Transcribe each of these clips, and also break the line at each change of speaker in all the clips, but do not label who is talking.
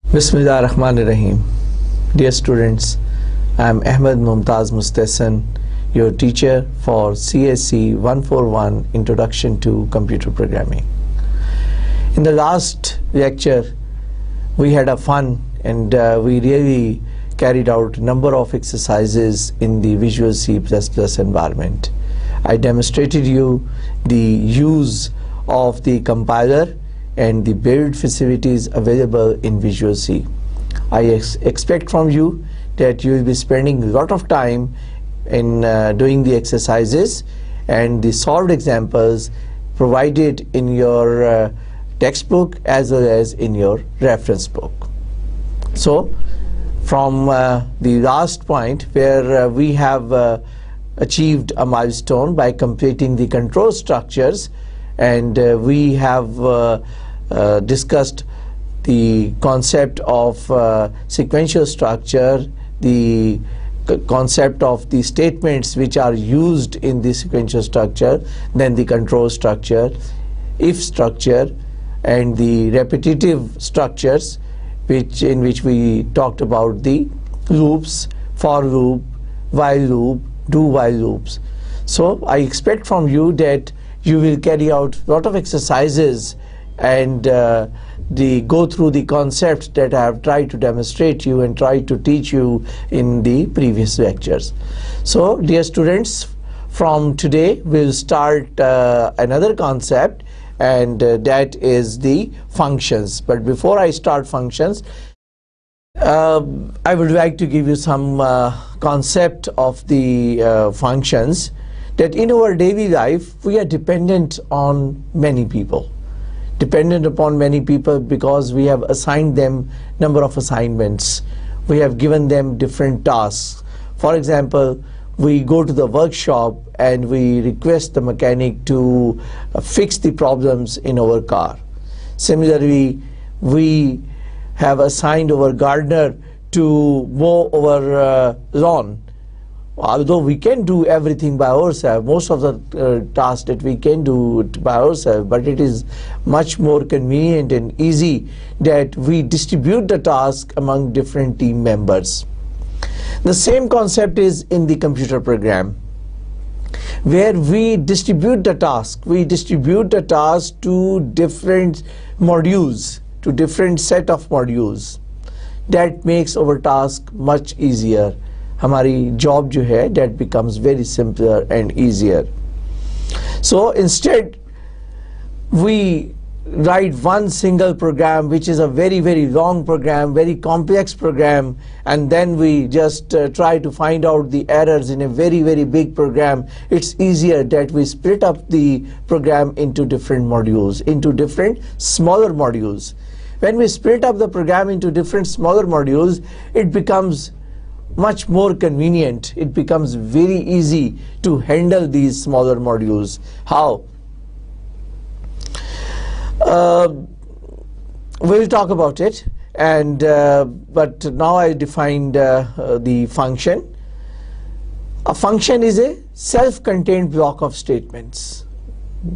Bismillahirrahmanirrahim. Dear students, I am Ahmed Mumtaz Mustahsan, your teacher for CSC 141 Introduction to Computer Programming. In the last lecture, we had a fun and we really carried out a number of exercises in the Visual C++ environment. I demonstrated you the use of the compiler and the build facilities available in Visual C. I expect from you that you will be spending a lot of time in doing the exercises and the solved examples provided in your textbook as well as in your reference book. So from the last point where we have achieved a milestone by completing the control structures, and we have discussed the concept of sequential structure, the concept of the statements which are used in the sequential structure, then the control structure, if structure, and the repetitive structures in which we talked about the loops, for loop, while loop, do while loops. So I expect from you that you will carry out a lot of exercises and go through the concepts that I have tried to demonstrate you and tried to teach you in the previous lectures. So dear students, from today we'll start another concept, and that is the functions. But before I start functions, I would like to give you some concept of the functions, that in our daily life we are dependent on many people. Dependent upon many people because we have assigned them number of assignments. We have given them different tasks. For example, we go to the workshop and we request the mechanic to fix the problems in our car. Similarly, we have assigned our gardener to mow our lawn. Although we can do everything by ourselves, most of the tasks that we can do by ourselves, but it is much more convenient and easy that we distribute the task among different team members. The same concept is in the computer program, where we distribute the task. We distribute the task to different modules, to different set of modules. That makes our task much easier. हमारी job जो है, that becomes very simpler and easier. So instead we write one single program which is a very long program, very complex program, and then we just try to find out the errors in a very big program. It's easier that we split up the program into different modules, into different smaller modules. When we split up the program into different smaller modules, it becomes much more convenient. It becomes very easy to handle these smaller modules. How? We'll talk about it, and but now I defined the function. A function is a self-contained block of statements.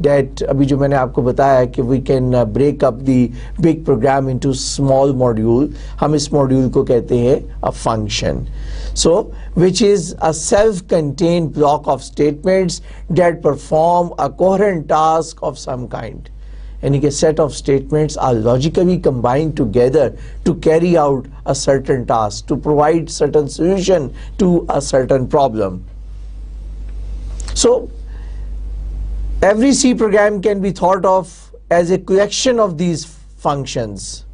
That अभी जो मैंने आपको बताया कि we can break up the big program into small module. हम इस module को कहते हैं a function. So, which is a self-contained block of statements that perform a coherent task of some kind. यानी कि set of statements are logically combined together to carry out a certain task, to provide certain solution to a certain problem. So, every C program can be thought of as a collection of these functions.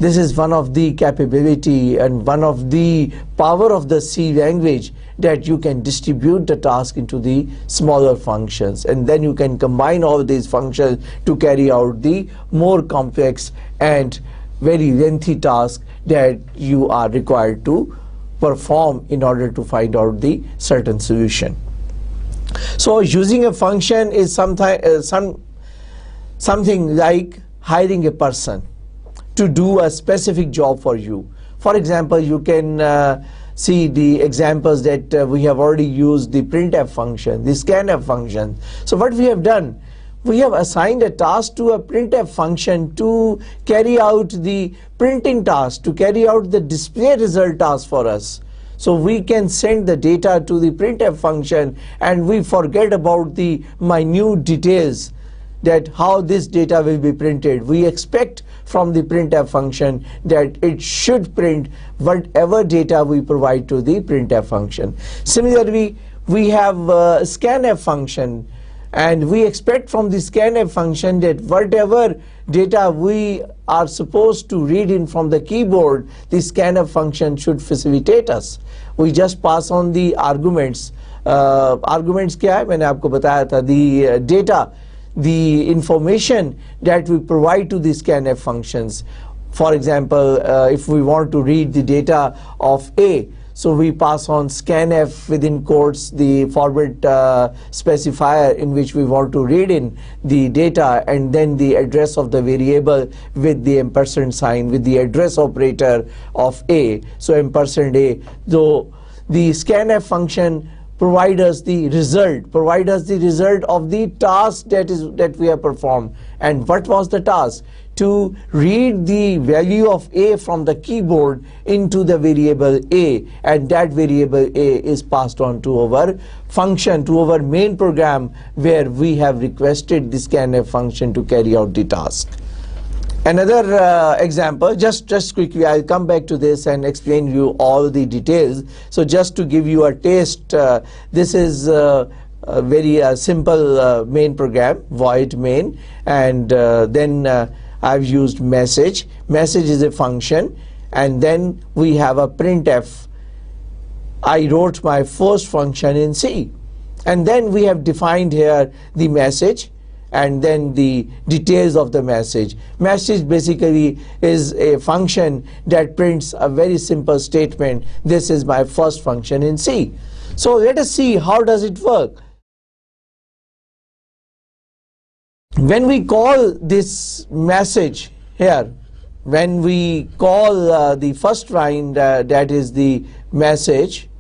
This is one of the capability and one of the power of the C language, that you can distribute the task into the smaller functions, and then you can combine all these functions to carry out the more complex and very lengthy task that you are required to perform in order to find out the certain solution. So using a function is something like hiring a person to do a specific job for you. For example, you can see the examples that we have already used, the printf function, the scanf function. So what we have done, we have assigned a task to a printf function to carry out the printing task, to carry out the display result task for us. So we can send the data to the printf function and we forget about the minute details that how this data will be printed. We expect from the printf function that it should print whatever data we provide to the printf function. Similarly, we have a scanf function, and we expect from the scanf function that whatever data we are supposed to read in from the keyboard, the scanf function should facilitate us. We just pass on the arguments. Arguments क्या है? मैंने आपको बताया था. The data, the information that we provide to the scanf functions. For example, if we want to read the data of A, so we pass on scanf within quotes the forward specifier in which we want to read in the data, and then the address of the variable with the ampersand sign with the address operator of A. So ampersand A. So the scanf function provide us the result of the task that we have performed. And what was the task? To read the value of A from the keyboard into the variable A, and that variable A is passed on to our function, to our main program, where we have requested the scanf function to carry out the task. Another example, just quickly, I'll come back to this and explain you all the details. So just to give you a taste, this is a very simple main program, void main, and then I've used message. Message is a function, and then we have a printf. I wrote my first function in C, and then we have defined here the message and then the details of the message. Message basically is a function that prints a very simple statement. This is my first function in C. So let us see how does it work. When we call this message here, when we call the first line, that is the message,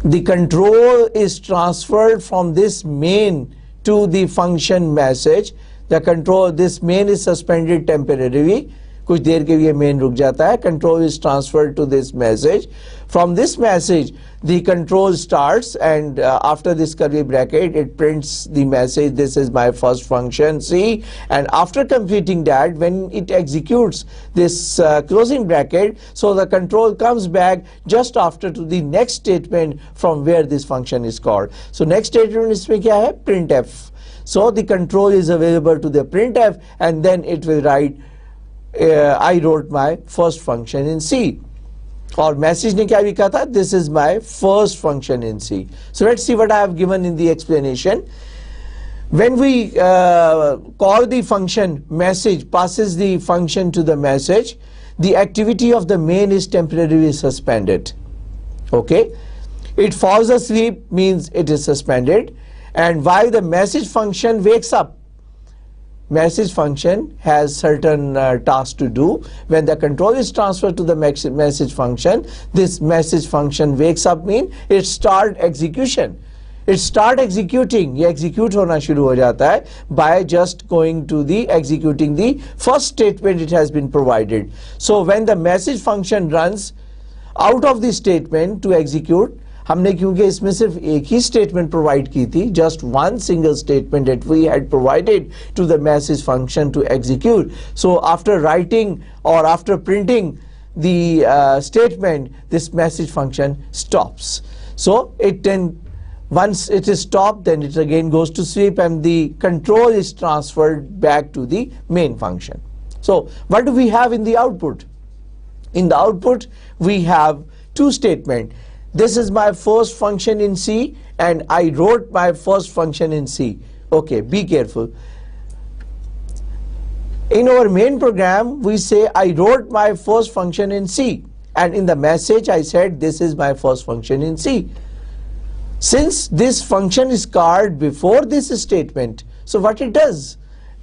the control is transferred from this main to the function message. The control, this main is suspended temporarily. कुछ देर के लिए main रुक जाता है. Control is transferred to this message. From this message, the control starts, and after this curly bracket, it prints the message. This is my first function C. And after completing that, when it executes this closing bracket, so the control comes back just after to the next statement from where this function is called. So next statement इसमें क्या है? Printf. So the control is available to the printf, and then it will write I wrote my first function in C. और message ने क्या भी कहा था? This is my first function in C. So let's see what I have given in the explanation. When we call the function message, passes the function to the message, the activity of the main is temporarily suspended. Okay? It falls asleep means it is suspended, and while the message function wakes up, message function has certain tasks to do. When the control is transferred to the message function, this message function wakes up mean it start execution. It start executing. ये execute होना शुरू हो जाता है by just going to the executing the first statement it has been provided. So when the message function runs out of the statement to execute, हमने क्योंकि इसमें सिर्फ एक ही statement provide की थी, just one single statement that we had provided to the message function to execute. So after writing or after printing the statement, this message function stops. So it then, once it is stopped, then it again goes to sleep, and the control is transferred back to the main function. So what do we have in the output? In the output, we have two statements. This is my first function in C, and I wrote my first function in C. Okay, be careful. In our main program, we say I wrote my first function in C, and in the message I said this is my first function in C. Since this function is called before this statement, so what it does?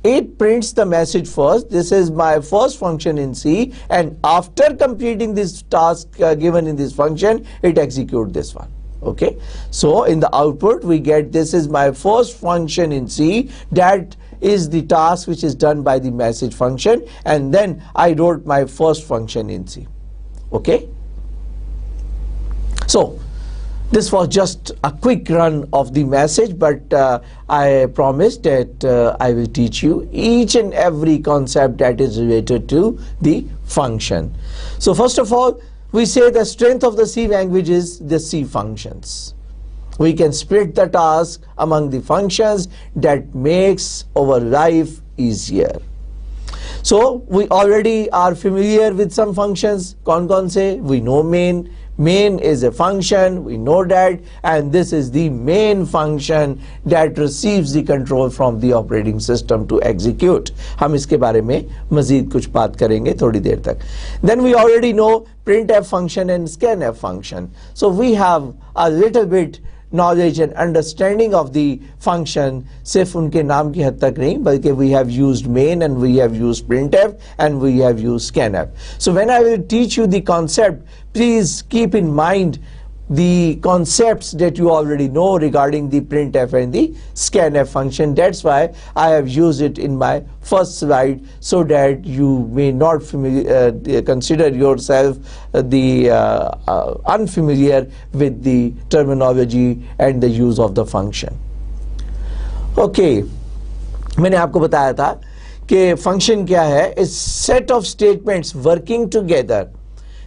It prints the message first. This is my first function in C, and after completing this task given in this function, it executes this one. Okay, so in the output we get this is my first function in C, that is the task which is done by the message function, and then I wrote my first function in C. Okay, so this was just a quick run of the message, but I promised that I will teach you each and every concept that is related to the function. So first of all, we say the strength of the C language is the C functions. We can split the task among the functions, that makes our life easier. So we already are familiar with some functions. कौन से? We know main. Main is a function, we know that, and this is the main function that receives the control from the operating system to execute. हम इसके बारे में मजीद कुछ बात करेंगे थोड़ी देर तक. Then we already know printf function and scanf function. So we have a little bit knowledge and understanding of the function. सिर्फ उनके नाम की हद तक नहीं, बल्कि we have used main and we have used printf and we have used scanf. So when I will teach you the concept, please keep in mind the concepts that you already know regarding the printf and the scanf function. That's why I have used it in my first slide, so that you may not consider yourself unfamiliar with the terminology and the use of the function. Okay, मैंने आपको बताया था कि function क्या है? Is set of statements working together.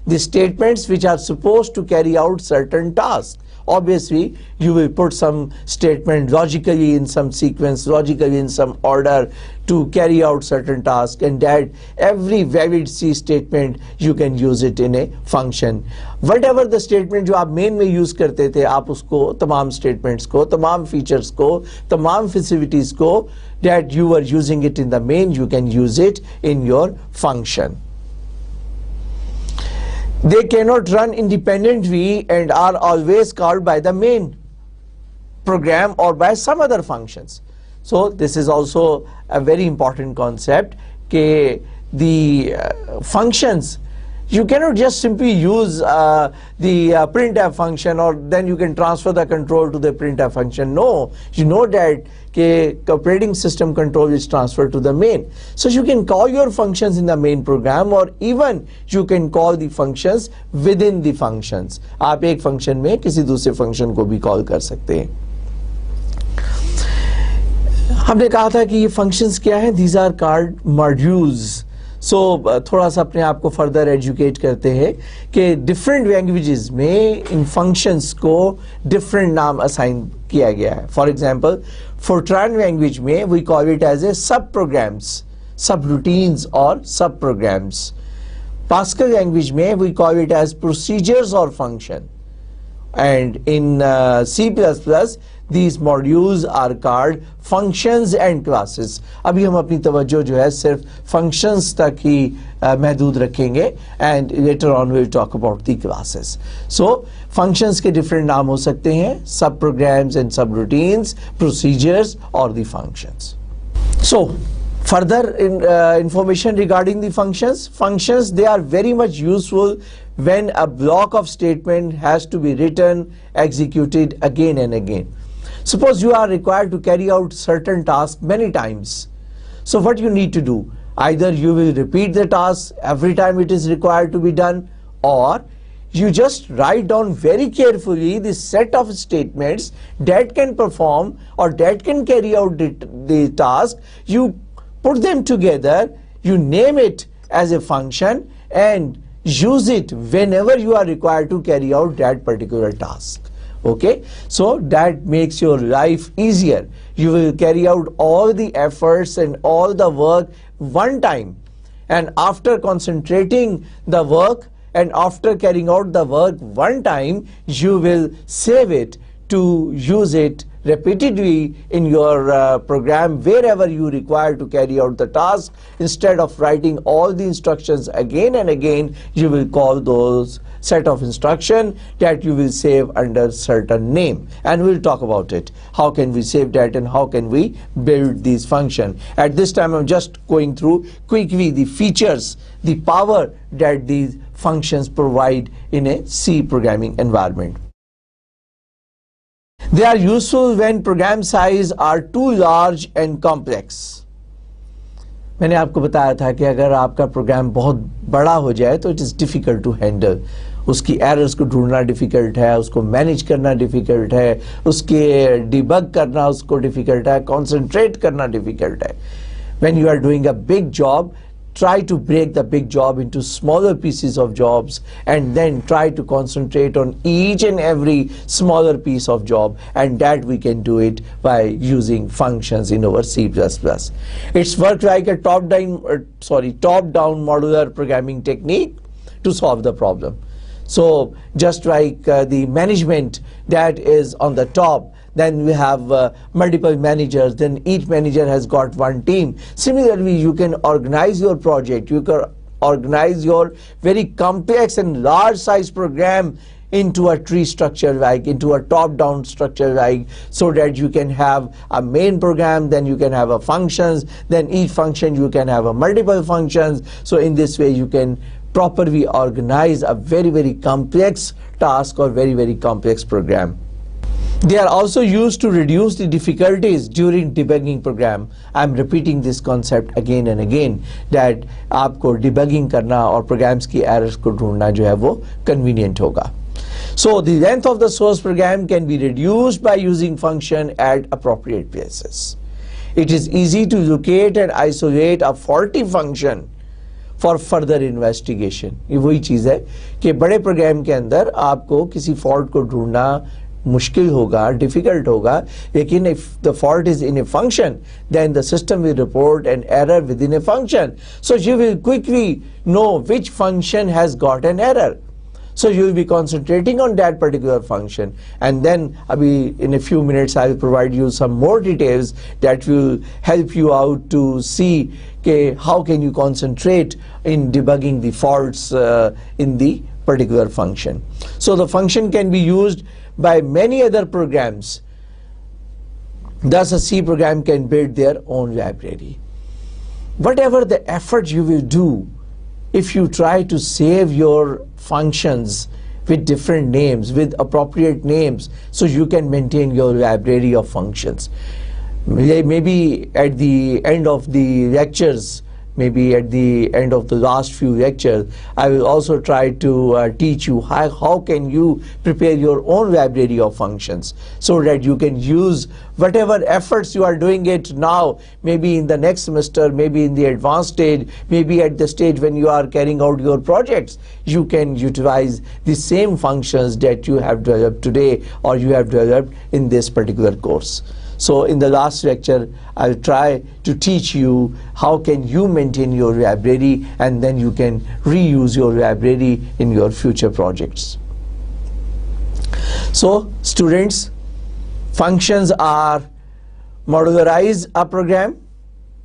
The statements which are supposed to carry out certain tasks. Obviously, you will put some statement logically in some sequence, logically in some order to carry out certain tasks, and that every valid C statement you can use it in a function. Whatever the statement जो आप main में use करते थे, आप उसको तमाम statements को, तमाम features को, तमाम facilities को, that you were using it in the main, you can use it in your function. They cannot run independently and are always called by the main program or by some other functions. So this is also a very important concept, that the functions, you cannot just simply use the printf function or then you can transfer the control to the printf function. No, you know that operating system control is transferred to the main. So you can call your functions in the main program, or even you can call the functions within the functions. आप एक function में किसी दूसरे function को भी call कर सकते हैं. हमने कहा था कि ये functions क्या हैं? These are called modules. So थोड़ा सा अपने आप को further educate करते हैं कि different languages में इन functions को different नाम assign किया गया है. For example, Fortran language में we call it as a subprograms, subroutines or subprograms. Pascal language में we call it as procedures or function. And in C++, these modules are called functions and classes. अभी हम अपनी तवज्जो जो है सिर्फ functions तक ही महदूद रखेंगे, and later on we'll talk about the classes. So functions के different नाम हो सकते हैं, subprograms and subroutines, procedures or the functions. So further information regarding the functions. Functions, they are very much useful when a block of statement has to be written, executed again and again. Suppose you are required to carry out certain tasks many times. So what you need to do? Either you will repeat the task every time it is required to be done, or you just write down very carefully the set of statements that can perform or that can carry out the task. You put them together, you name it as a function and use it whenever you are required to carry out that particular task. Okay, so that makes your life easier. You will carry out all the efforts and all the work one time, and after concentrating the work and after carrying out the work one time, you will save it to use it repeatedly in your program wherever you require to carry out the task. Instead of writing all the instructions again and again, you will call those set of instruction that you will save under certain name, and we'll talk about it. How can we save that and how can we build these functions? At this time I'm just going through quickly the features, the power that these functions provide in a C programming environment. They are useful when program size are too large and complex. मैंने आपको बताया था कि अगर आपका programme बहुत बड़ा हो जाए तो it is difficult to handle. उसकी एरर्स को ढूंढना डिफ़िकल्ट है, उसको मैनेज करना डिफ़िकल्ट है, उसके डिबग करना उसको डिफ़िकल्ट है, कॉन्सेंट्रेट करना डिफ़िकल्ट है. When you are doing a big job, try to break the big job into smaller pieces of jobs and then try to concentrate on each and every smaller piece of job, and that we can do it by using functions in our C++. It's work like a top-down modular programming technique to solve the problem. So just like the management that is on the top, then we have multiple managers, then each manager has got one team. Similarly, you can organize your project, you can organize your very complex and large size program into a tree structure, like into a top-down structure, like so that you can have a main program, then you can have a functions, then each function you can have a multiple functions. So in this way you can properly organize a very complex task or very complex program. They are also used to reduce the difficulties during debugging program. I am repeating this concept again and again that आपको debugging करना और programs की errors को ढूंढना जो है वो convenient होगा. So the length of the source program can be reduced by using function at appropriate places. It is easy to locate and isolate a faulty function for further investigation. ये वही चीज़ है कि बड़े प्रोग्राम के अंदर आपको किसी फॉल्ट को ढूंढना मुश्किल होगा, डिफिकल्ट होगा, लेकिन if the fault is in a function, then the system will report an error within a function. So you will quickly know which function has got an error. So you will be concentrating on that particular function, and then in a few minutes I will provide you some more details that will help you out to see how can you concentrate in debugging the faults in the particular function. So the function can be used by many other programs. Thus a C program can build their own library. Whatever the effort you will do, if you try to save your functions with different names, with appropriate names, so you can maintain your library of functions. Maybe at the end of the lectures, maybe at the end of the last few lectures, I will also try to teach you how can you prepare your own library of functions so that you can use whatever efforts you are doing it now, maybe in the next semester, maybe in the advanced stage, maybe at the stage when you are carrying out your projects, you can utilize the same functions that you have developed today or you have developed in this particular course. So in the last lecture, I'll try to teach you how can you maintain your library, and then you can reuse your library in your future projects. So students, functions are modularize a program.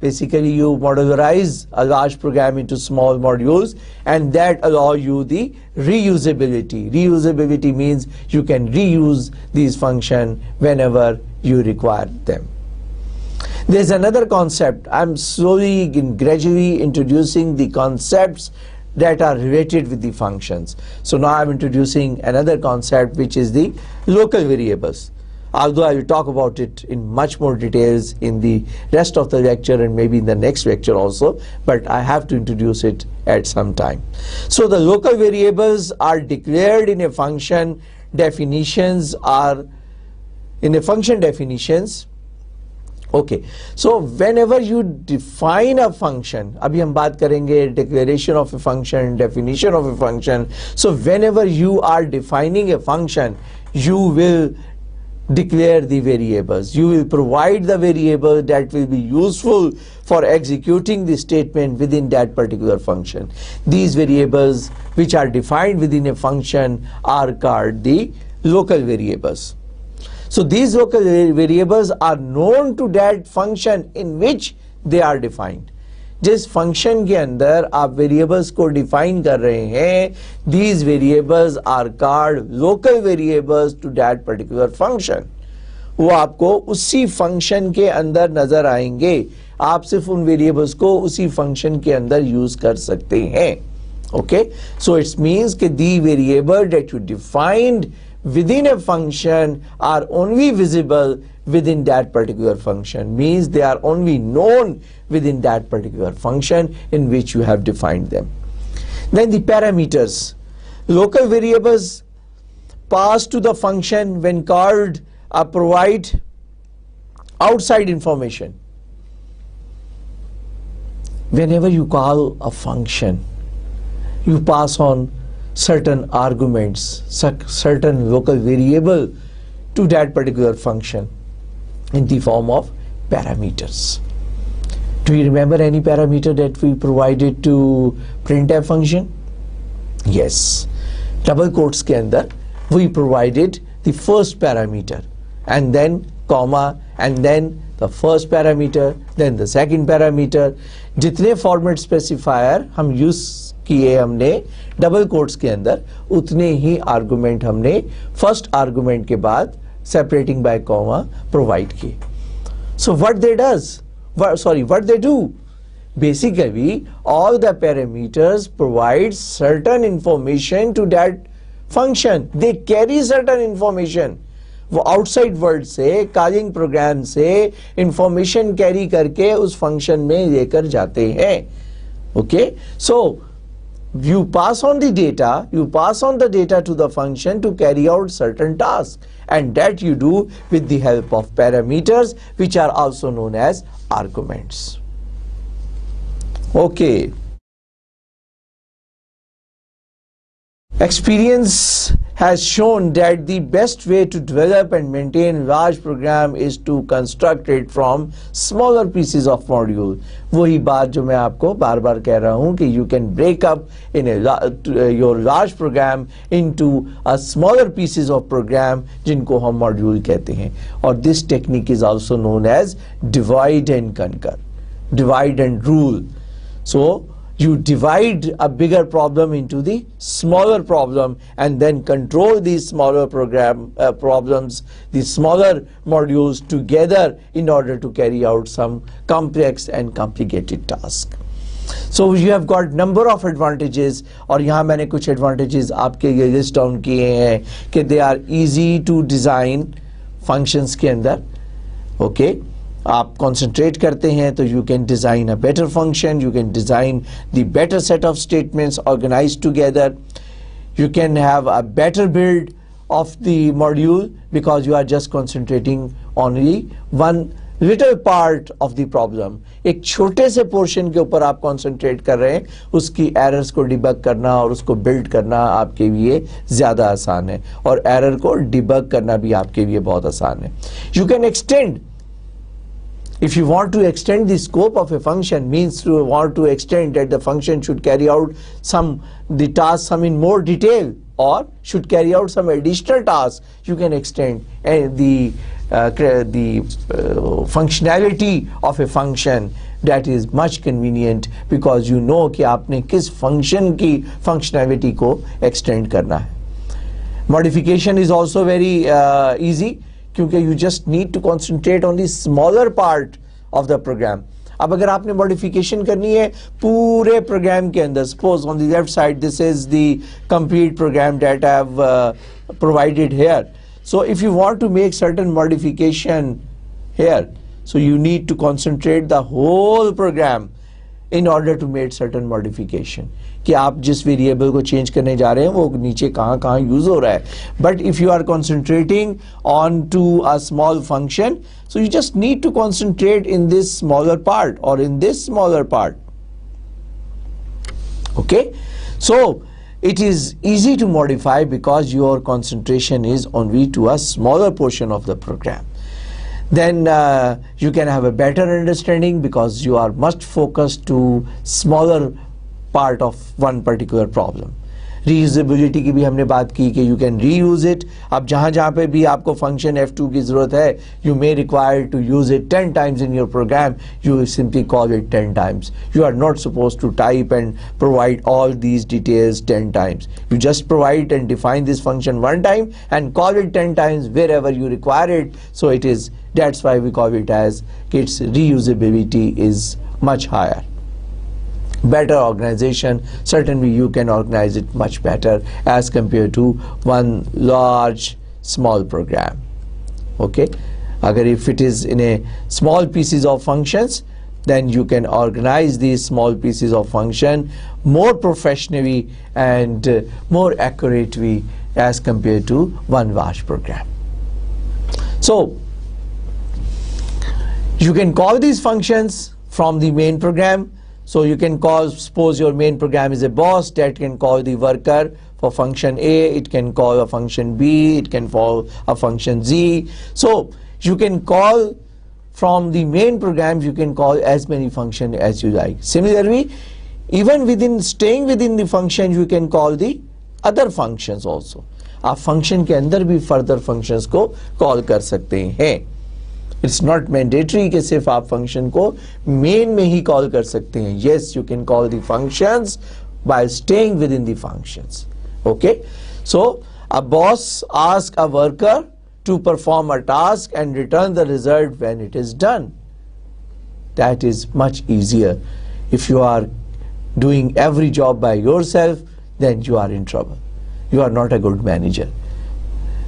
Basically you modularize a large program into small modules, and that allow you the reusability. Reusability means you can reuse these functions whenever you require them. There's another concept. I'm slowly and gradually introducing the concepts that are related with the functions. So now I'm introducing another concept, which is the local variables. Although I will talk about it in much more details in the rest of the lecture and maybe in the next lecture also, but I have to introduce it at some time. So the local variables are declared in a function. Definitions are in a function definitions. Okay, so whenever you define a function, abhi hum baat karenge declaration of a function, definition of a function. So whenever you are defining a function, you will declare the variables. You will provide the variable that will be useful for executing the statement within that particular function. These variables which are defined within a function are called the local variables. So these local variables are known to that function in which they are defined. जिस function के अंदर आप variables को define कर रहे हैं, these variables are called local variables to that particular function. वो आपको उसी function के अंदर नजर आएंगे. आप सिर्फ उन variables को उसी function के अंदर use कर सकते हैं. Okay, so it means that the variable that you defined within a function are only visible within that particular function, means they are only known within that particular function in which you have defined them. Then the parameters. Local variables passed to the function when called provide outside information. Whenever you call a function, you pass on certain arguments, certain local variable to that particular function in the form of parameters. Do you remember any parameter that we provided to printf function? Yes. Double quotes के अंदर we provided the first parameter and then comma and then the first parameter, then the second parameter. जितने format specifier हम use किए हमने double quotes के अंदर, उतने ही argument हमने फर्स्ट आर्गुमेंट के बाद सेपरेटिंग बाय कॉमा प्रोवाइड किए. So what they do? Basically, all the parameters provide certain information to that function. They carry certain information. वो आउटसाइड वर्ल्ड से, कॉलिंग प्रोग्राम से इंफॉर्मेशन कैरी करके उस function में लेकर जाते हैं. Okay, so you pass on the data to the function to carry out certain tasks, and that you do with the help of parameters, which are also known as arguments. Okay. Experience has shown that the best way to develop and maintain large program is to construct it from smaller pieces of module. वही बात जो मैं आपको बार बार कह रहा हूँ कि you can break up in your large program into a smaller pieces of program जिनको हम module कहते हैं. और this technique is also known as divide and conquer, divide and rule. So you divide a bigger problem into the smaller problem and then control these smaller problems, the smaller modules together in order to carry out some complex and complicated task. So you have got number of advantages, और यहाँ मैंने कुछ advantages आपके लिए list down किए हैं कि they are easy to design functions के अंदर. Okay. आप concentrate करते हैं तो you can design a better function, you can design the better set of statements organized together, you can have a better build of the module because you are just concentrating only one little part of the problem. एक छोटे से portion के ऊपर आप concentrate कर रहे हैं, उसकी errors को debug करना और उसको build करना आपके लिए ज़्यादा आसान है, और error को debug करना भी आपके लिए बहुत आसान है. You can extend. If you want to extend the scope of a function, means you want to extend that the function should carry out the task in more detail or should carry out some additional tasks, you can extend the functionality of a function. That is much convenient because you know कि आपने किस function की functionality को extend करना है. Modification is also very easy. क्योंकि you just need to concentrate on the smaller part of the program. अब अगर आपने modification करनी है पूरे program के अंदर, suppose on the left side this is the complete program that I have provided here. So if you want to make certain modification here, so you need to concentrate the whole program in order to make certain modification. कि आप जिस variable को change करने जा रहे हैं वो नीचे कहाँ यूज हो रहा है. But if you are concentrating on to a small function, so you just need to concentrate in this smaller part और in this smaller part. Okay, so it is easy to modify because your concentration is only to a smaller portion of the program. Then you can have a better understanding because you are much focused to smaller part of one particular problem. Reusability की भी हमने बात की कि you can reuse it. अब जहाँ पे भी आपको function f2 की ज़रूरत है, you may require to use it 10 times in your program, you simply call it 10 times. You are not supposed to type and provide all these details 10 times. You just provide and define this function one time and call it 10 times wherever you require it. So that's why we call it as its reusability is much higher. better organization. Certainly you can organize it much better as compared to one large small program. Okay, agar if it is in a small pieces of functions, then you can organize these small pieces of function more professionally and more accurately as compared to one large program. So you can call these functions from the main program. So you can call, suppose your main program is a boss, that can call the worker for function A, it can call a function B, it can call a function Z. So you can call from the main program, you can call as many functions as you like. Similarly, even within staying within the function, you can call the other functions also. आप function के अंदर भी further functions को call कर सकते हैं. It's not mandatory कि सिर्फ आप function को main में ही call कर सकते हैं. Yes, you can call the functions by staying within the functions. Okay, so a boss asks a worker to perform a task and return the result when it is done. That is much easier. If you are doing every job by yourself, then you are in trouble. You are not a good manager.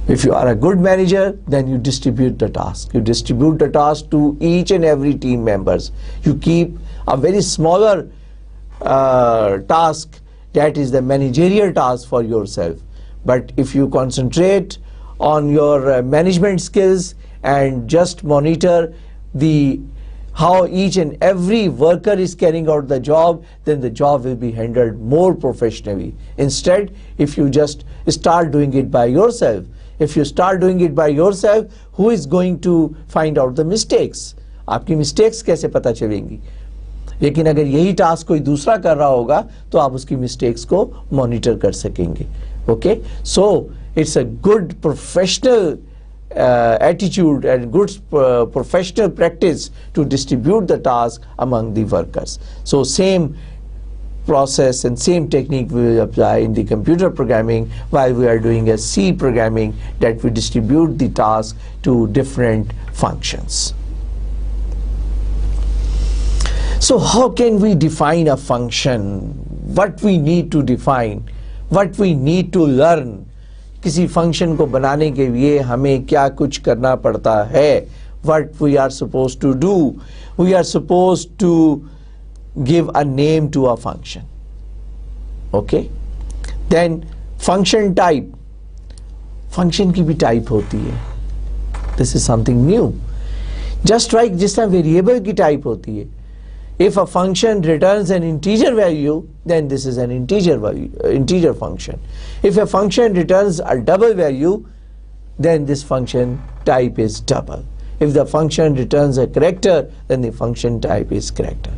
If you are a good manager, then you distribute the task. You distribute the task to each and every team members. You keep a very smaller task, that is the managerial task for yourself. But if you concentrate on your management skills and just monitor how each and every worker is carrying out the job, then the job will be handled more professionally. Instead, if you just start doing it by yourself, who is going to find out the mistakes? आपकी mistakes कैसे पता चलेंगी? लेकिन अगर यही task कोई दूसरा कर रहा होगा तो आप उसकी mistakes को monitor कर सकेंगे. Okay, so it's a good professional attitude and good professional practice to distribute the task among the workers. So same process and same technique we will apply in the computer programming while we are doing a C programming, that we distribute the task to different functions. So how can we define a function? What we need to define? What we need to learn? किसी function को बनाने के लिए हमें क्या कुछ करना पड़ता है? What we are supposed to do? We are supposed to give a name to a function. Okay? Then function type. Function की भी type होती है. This is something new. Just like जिस तरह variable की type होती है. If a function returns an integer value, then this is an integer function. If a function returns a double value, then this function type is double. If the function returns a character, then the function type is character.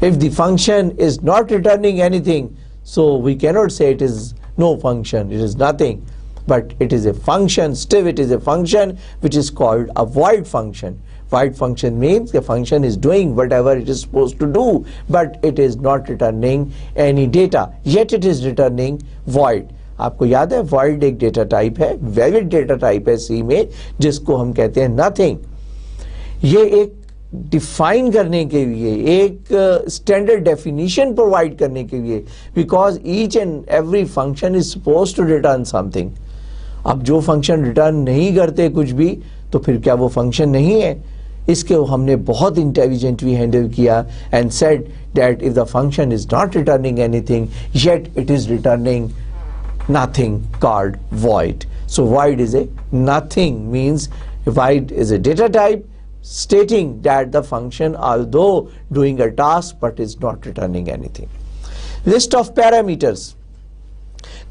If the function is not returning anything, so we cannot say it is no function, it is nothing, but it is a function. Still it is a function which is called a void function. Void function means the function is doing whatever it is supposed to do, but it is not returning any data, yet it is returning void. आपको याद है void एक data type है, valid data type है C में, जिसको हम कहते हैं nothing. ये एक define करने के लिए, एक standard definition provide करने के लिए, because each and every function is supposed to return something. अब जो function return नहीं करते कुछ भी, तो फिर क्या वो function नहीं है? इसके हमने बहुत intelligently handle किया and said that if the function is not returning anything, yet it is returning nothing called void. So void is a nothing, means void is a data type stating that the function although doing a task but is not returning anything. List of parameters.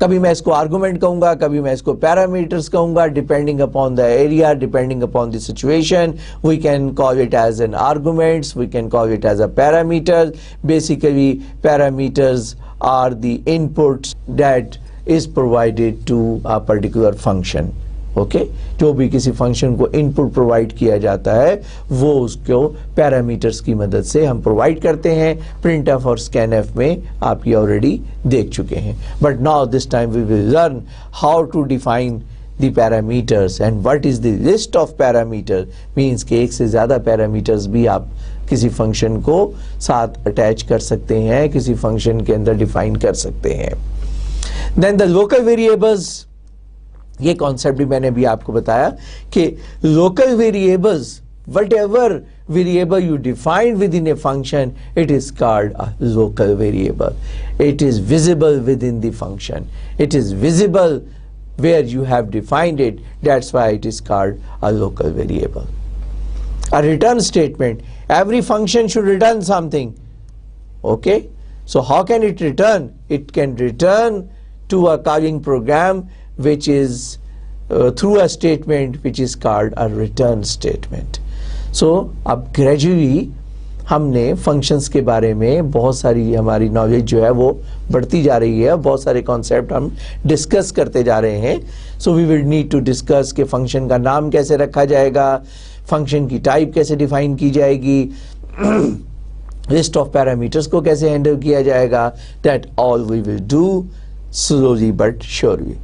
कभी मैं इसको argument कहूँगा, कभी मैं इसको parameters कहूँगा, depending upon the area, depending upon the situation. We can call it as an arguments, we can call it as a parameter. Basically, parameters are the inputs that is provided to a particular function. Okay? जो भी किसी function को input provide किया जाता है, वो उसको parameters की मदद से हम provide करते हैं. printf और scanf में आप ये already देख चुके हैं. But now this time we will learn how to define the parameters and what is the list of parameter means कि एक से ज़्यादा parameters भी आप किसी फंक्शन को साथ अटैच कर सकते हैं, किसी फंक्शन के अंदर डिफाइन कर सकते हैं. Then the local variables, ये कॉन्सेप्ट भी मैंने भी आपको बताया कि local variables, whatever variable you define within a function, it is called a local variable. It is visible within the function. It is visible where you have defined it. That's why it is called a local variable. A return statement. Every function should return something. Okay? So how can it return? It can return to a calling program which is through a statement which is called a return statement. So अब gradually हमने functions के बारे में बहुत सारी हमारी knowledge जो है वो बढ़ती जा रही है, बहुत सारे concept हम discuss करते जा रहे हैं. So we will need to discuss कि function का नाम कैसे रखा जाएगा, function की type कैसे define की जाएगी, list of parameters को कैसे handle किया जाएगा. That all we will do slowly but surely.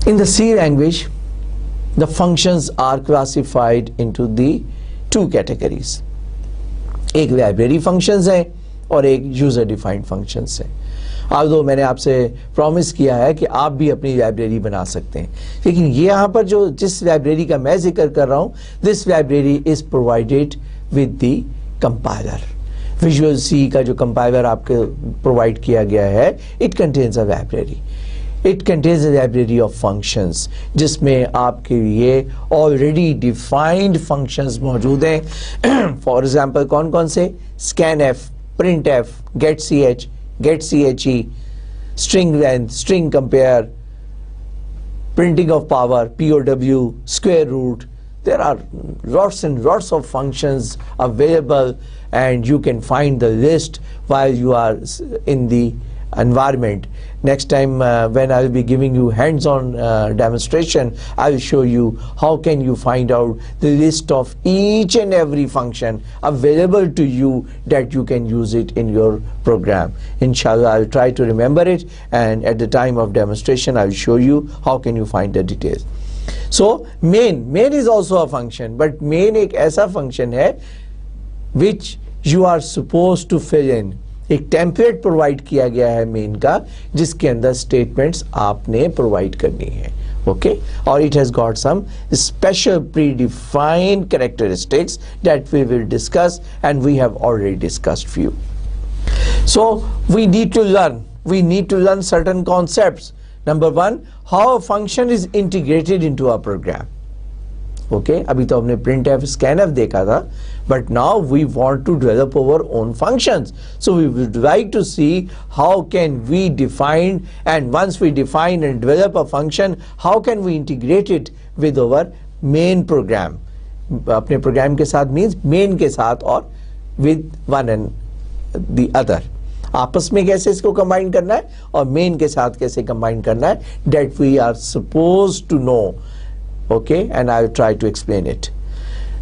In the C language, the functions are classified into the two categories. एक library functions है और एक user defined functions है. although मैंने आपसे promise किया है कि आप भी अपनी library बना सकते हैं, लेकिन ये यहाँ पर जो जिस library का मैं जिक्र कर रहा हूँ, this library is provided with the compiler. Visual C का जो compiler आपके provide किया गया है, it contains a library. It contains a library of functions जिसमें आपके लिए already defined functions मौजूद हैं. For example, कौन कौन से? scanf, printf, getch, getche, string length, string compare, printing of power, POW, square root. There are lots and lots of functions available, and you can find the list while you are in the environment. Next time when I will be giving you hands-on demonstration, I will show you how can you find out the list of each and every function available to you that you can use it in your program. Inshallah, I will try to remember it, and at the time of demonstration I will show you how can you find the details. So main is also a function, but main एक ऐसा function है which you are supposed to fill in. एक template provide किया गया है main का, जिसके अंदर स्टेटमेंट्स आपने प्रोवाइड करनी है. ओके, और it has got some special predefined characteristics that we will discuss, and we have already discussed few. So we need to learn certain concepts. Number 1, how function is integrated into a program. Okay, अभी तो हमने printf, scanf देखा था, but now we want to develop our own functions. So we would like to see how can we define, and once we define and develop a function, how can we integrate it with our main program. अपने program के साथ means main के साथ और with one and the other. आपस में कैसे इसको combine करना है और main के साथ कैसे combine करना है, that we are supposed to know. Okay, and I will try to explain it.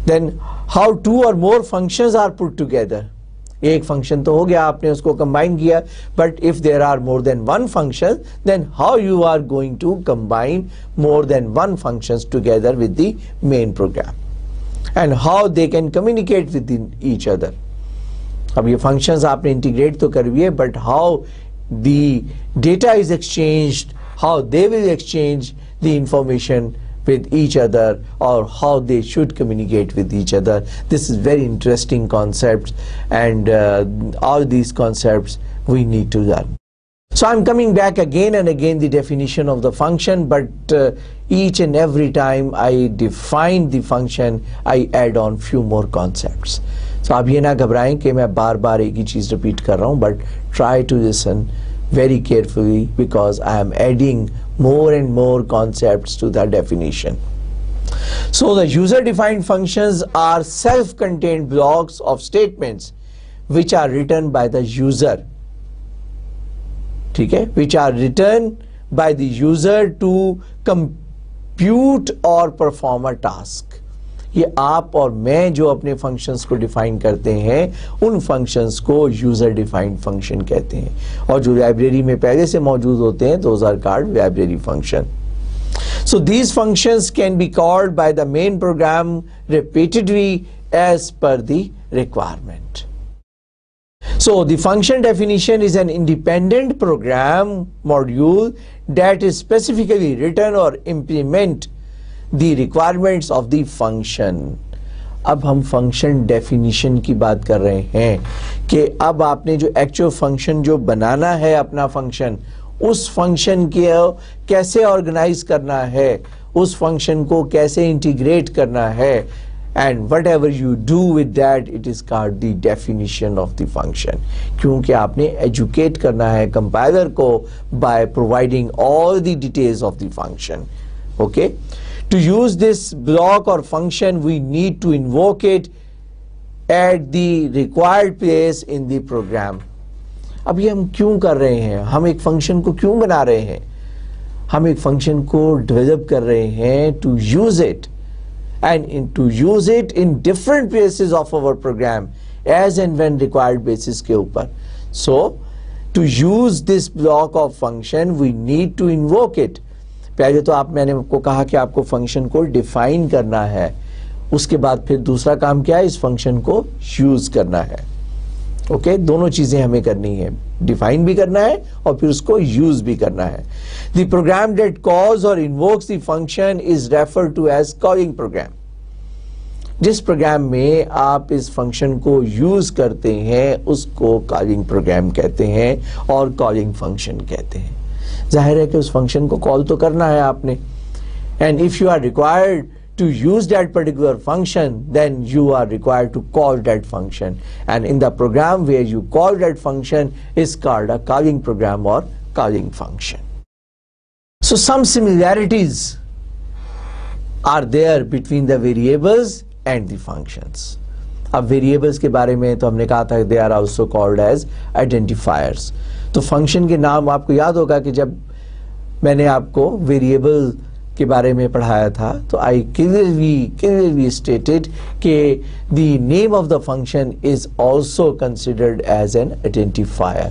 Then how two or more functions are put together. एक function तो हो गया, आपने उसको combine किया, but if there are more than one function, then how you are going to combine more than one functions together with the main program, and how they can communicate with each other. अब ये functions आपने integrate तो कर दिए, but how the data is exchanged, how they will exchange the information with each other, or how they should communicate with each other. This is very interesting concepts, and all these concepts we need to learn. So I'm coming back again and again the definition of the function, but each and every time I define the function, I add on few more concepts. So आप ये ना घबराएं कि मैं बार बार एक ही चीज़ repeat कर रहा हूँ, but try to listen very carefully, because I am adding more and more concepts to the definition. So the user defined functions are self-contained blocks of statements which are written by the user. ठीक है, which are written by the user to compute or perform a task. ये आप और मैं जो अपने functions को define करते हैं, उन फंक्शंस को यूजर डिफाइंड फंक्शन कहते हैं, और जो लाइब्रेरी में पहले से मौजूद होते हैं, those are called library function. So these functions can be called by the main program repeatedly as per the requirement. So the function definition is an independent program module that is specifically written or implement the requirements of the function. अब हम function definition की बात कर रहे हैं कि अब आपने जो एक्चुअल फंक्शन जो बनाना है अपना फंक्शन, उस फंक्शन के कैसे ऑर्गेनाइज करना है, उस फंक्शन को कैसे इंटीग्रेट करना है, and whatever you do with that, it is called the definition of the function. क्योंकि आपने educate करना है compiler को by providing all the details of the function. Okay? To use this block or function, we need to invoke it at the required place in the program. अब ये हम क्यों कर रहे हैं? हम एक फंक्शन को क्यों बना रहे हैं? हम एक फंक्शन को डेवलप कर रहे हैं to use it and to use it in different places of our program as and when required basis के ऊपर. So to use this block of function, we need to invoke it. पहले तो मैंने आपको कहा कि आपको फंक्शन को डिफाइन करना है, उसके बाद फिर दूसरा काम क्या है, इस फंक्शन को यूज करना है. ओके, दोनों चीजें हमें करनी है, डिफाइन भी करना है और फिर उसको यूज भी करना है. द प्रोग्राम दैट कॉल्स और invokes the function is referred to as calling program. जिस प्रोग्राम में आप इस फंक्शन को यूज करते हैं उसको कॉलिंग प्रोग्राम कहते हैं और कॉलिंग फंक्शन कहते हैं. जाहिर है कि उस फंक्शन को कॉल तो करना है आपने, and if you are required to use that particular function, then you are required to call that function, and in the program where you call that function is called a calling program or calling function. So some similarities are there between the variables and the functions. अब variables के बारे में तो हमने कहा था they are also called as identifiers. तो function के नाम आपको याद होगा कि जब मैंने आपको variable के बारे में पढ़ाया था तो I clearly stated कि the name of the function is also considered as an identifier.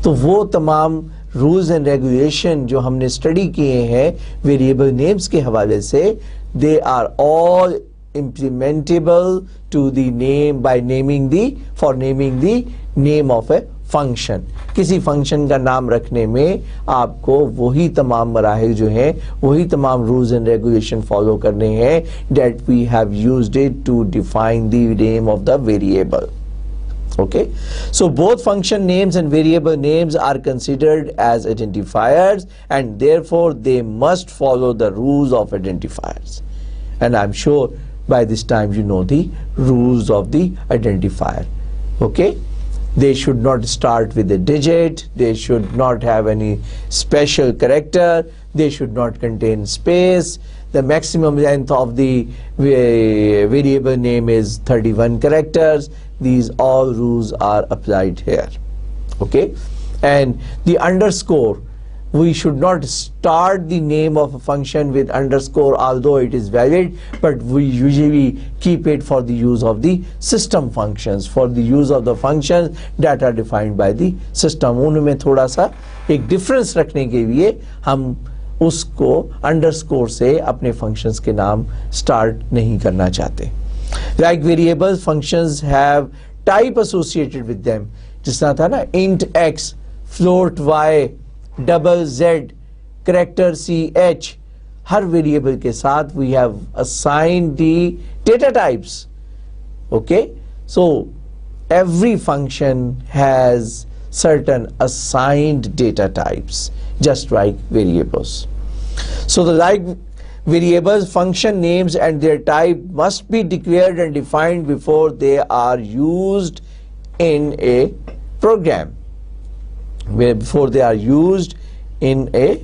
तो वो तमाम rules and regulation जो हमने स्टडी किए हैं वेरिएबल नेम्स के हवाले से, they are all implementable to the name by naming the name of a function. किसी फंक्शन का नाम रखने में आपको वही तमाम मराहिल जो हैं, वही तमाम रूल्स एंड रेगुलेशन फॉलो करने हैं that we have used it to define the name of the variable. Okay, so both function names and variable names are considered as identifiers and therefore they must follow the rules of identifiers. And I'm sure by this time you know the rules of the identifier. Okay, they should not start with a digit, they should not have any special character, they should not contain space, the maximum length of the variable name is 31 characters. These all rules are applied here. Okay, and the underscore, we should not start the name of a function with underscore although it is valid, but we usually keep it for the use of the system functions, for the use of the functions that are defined by the system. उनमें थोड़ा सा एक difference रखने के लिए हम उसको underscore से अपने functions के नाम start नहीं करना चाहते. Like variables, functions have type associated with them. जिस तरह था ना int x, float y, double z, character ch, हर वेरिएबल के साथ we have assigned the data types. Okay, so every function has certain assigned data types just like variables. So the like variables, function names and their type must be declared and defined before they are used in a program. Before they are used in a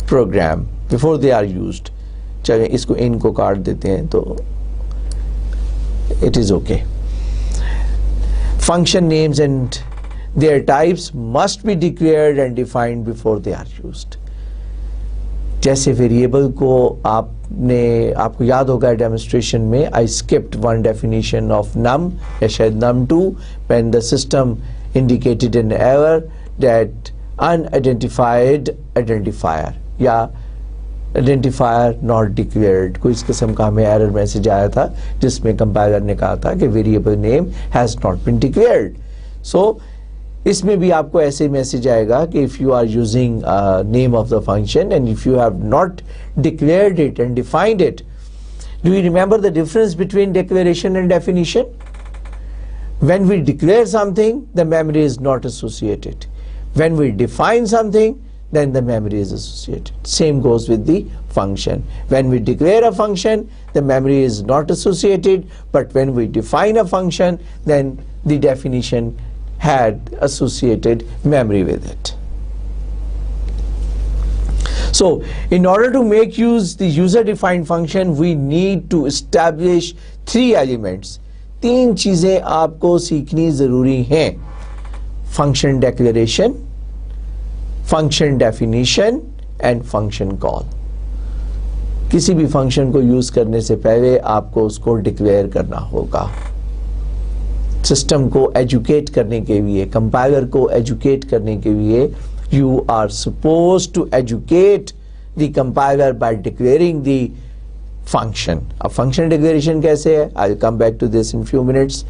program, before they are used. चलिए इसको इन को काट देते हैं तो it is okay. Function names and their types must be declared and defined before they are used. जैसे variable को आपको याद होगा डेमोन्स्ट्रेशन में I skipped one definition of num या शायद num2 when the system indicated an error that unidentified identifier या identifier not declared, कोई इस किस्म का हमें एरर मैसेज आया था जिसमें कंपाइलर ने कहा था कि variable name has not been declared. So इसमें भी आपको ऐसे मैसेज आएगा कि if you are using name of the function and if you have not declared it and defined it, do you remember the difference between declaration and definition? When we declare something, the memory is not associated. When we define something, then the memory is associated. Same goes with the function. When we declare a function, the memory is not associated, but when we define a function, then the definition had associated memory with it. So, in order to make use the user-defined function, we need to establish three elements. तीन चीजें आपको सीखनी जरूरी हैं: function declaration, function definition and function call. किसी भी function को use करने से पहले आपको उसको डिक्लेयर करना होगा। सिस्टम को एजुकेट करने के लिए, कंपाइलर को एजुकेट करने के लिए, you are supposed to educate the compiler by declaring the function. अब function declaration कैसे है? I'll come back to this in few minutes.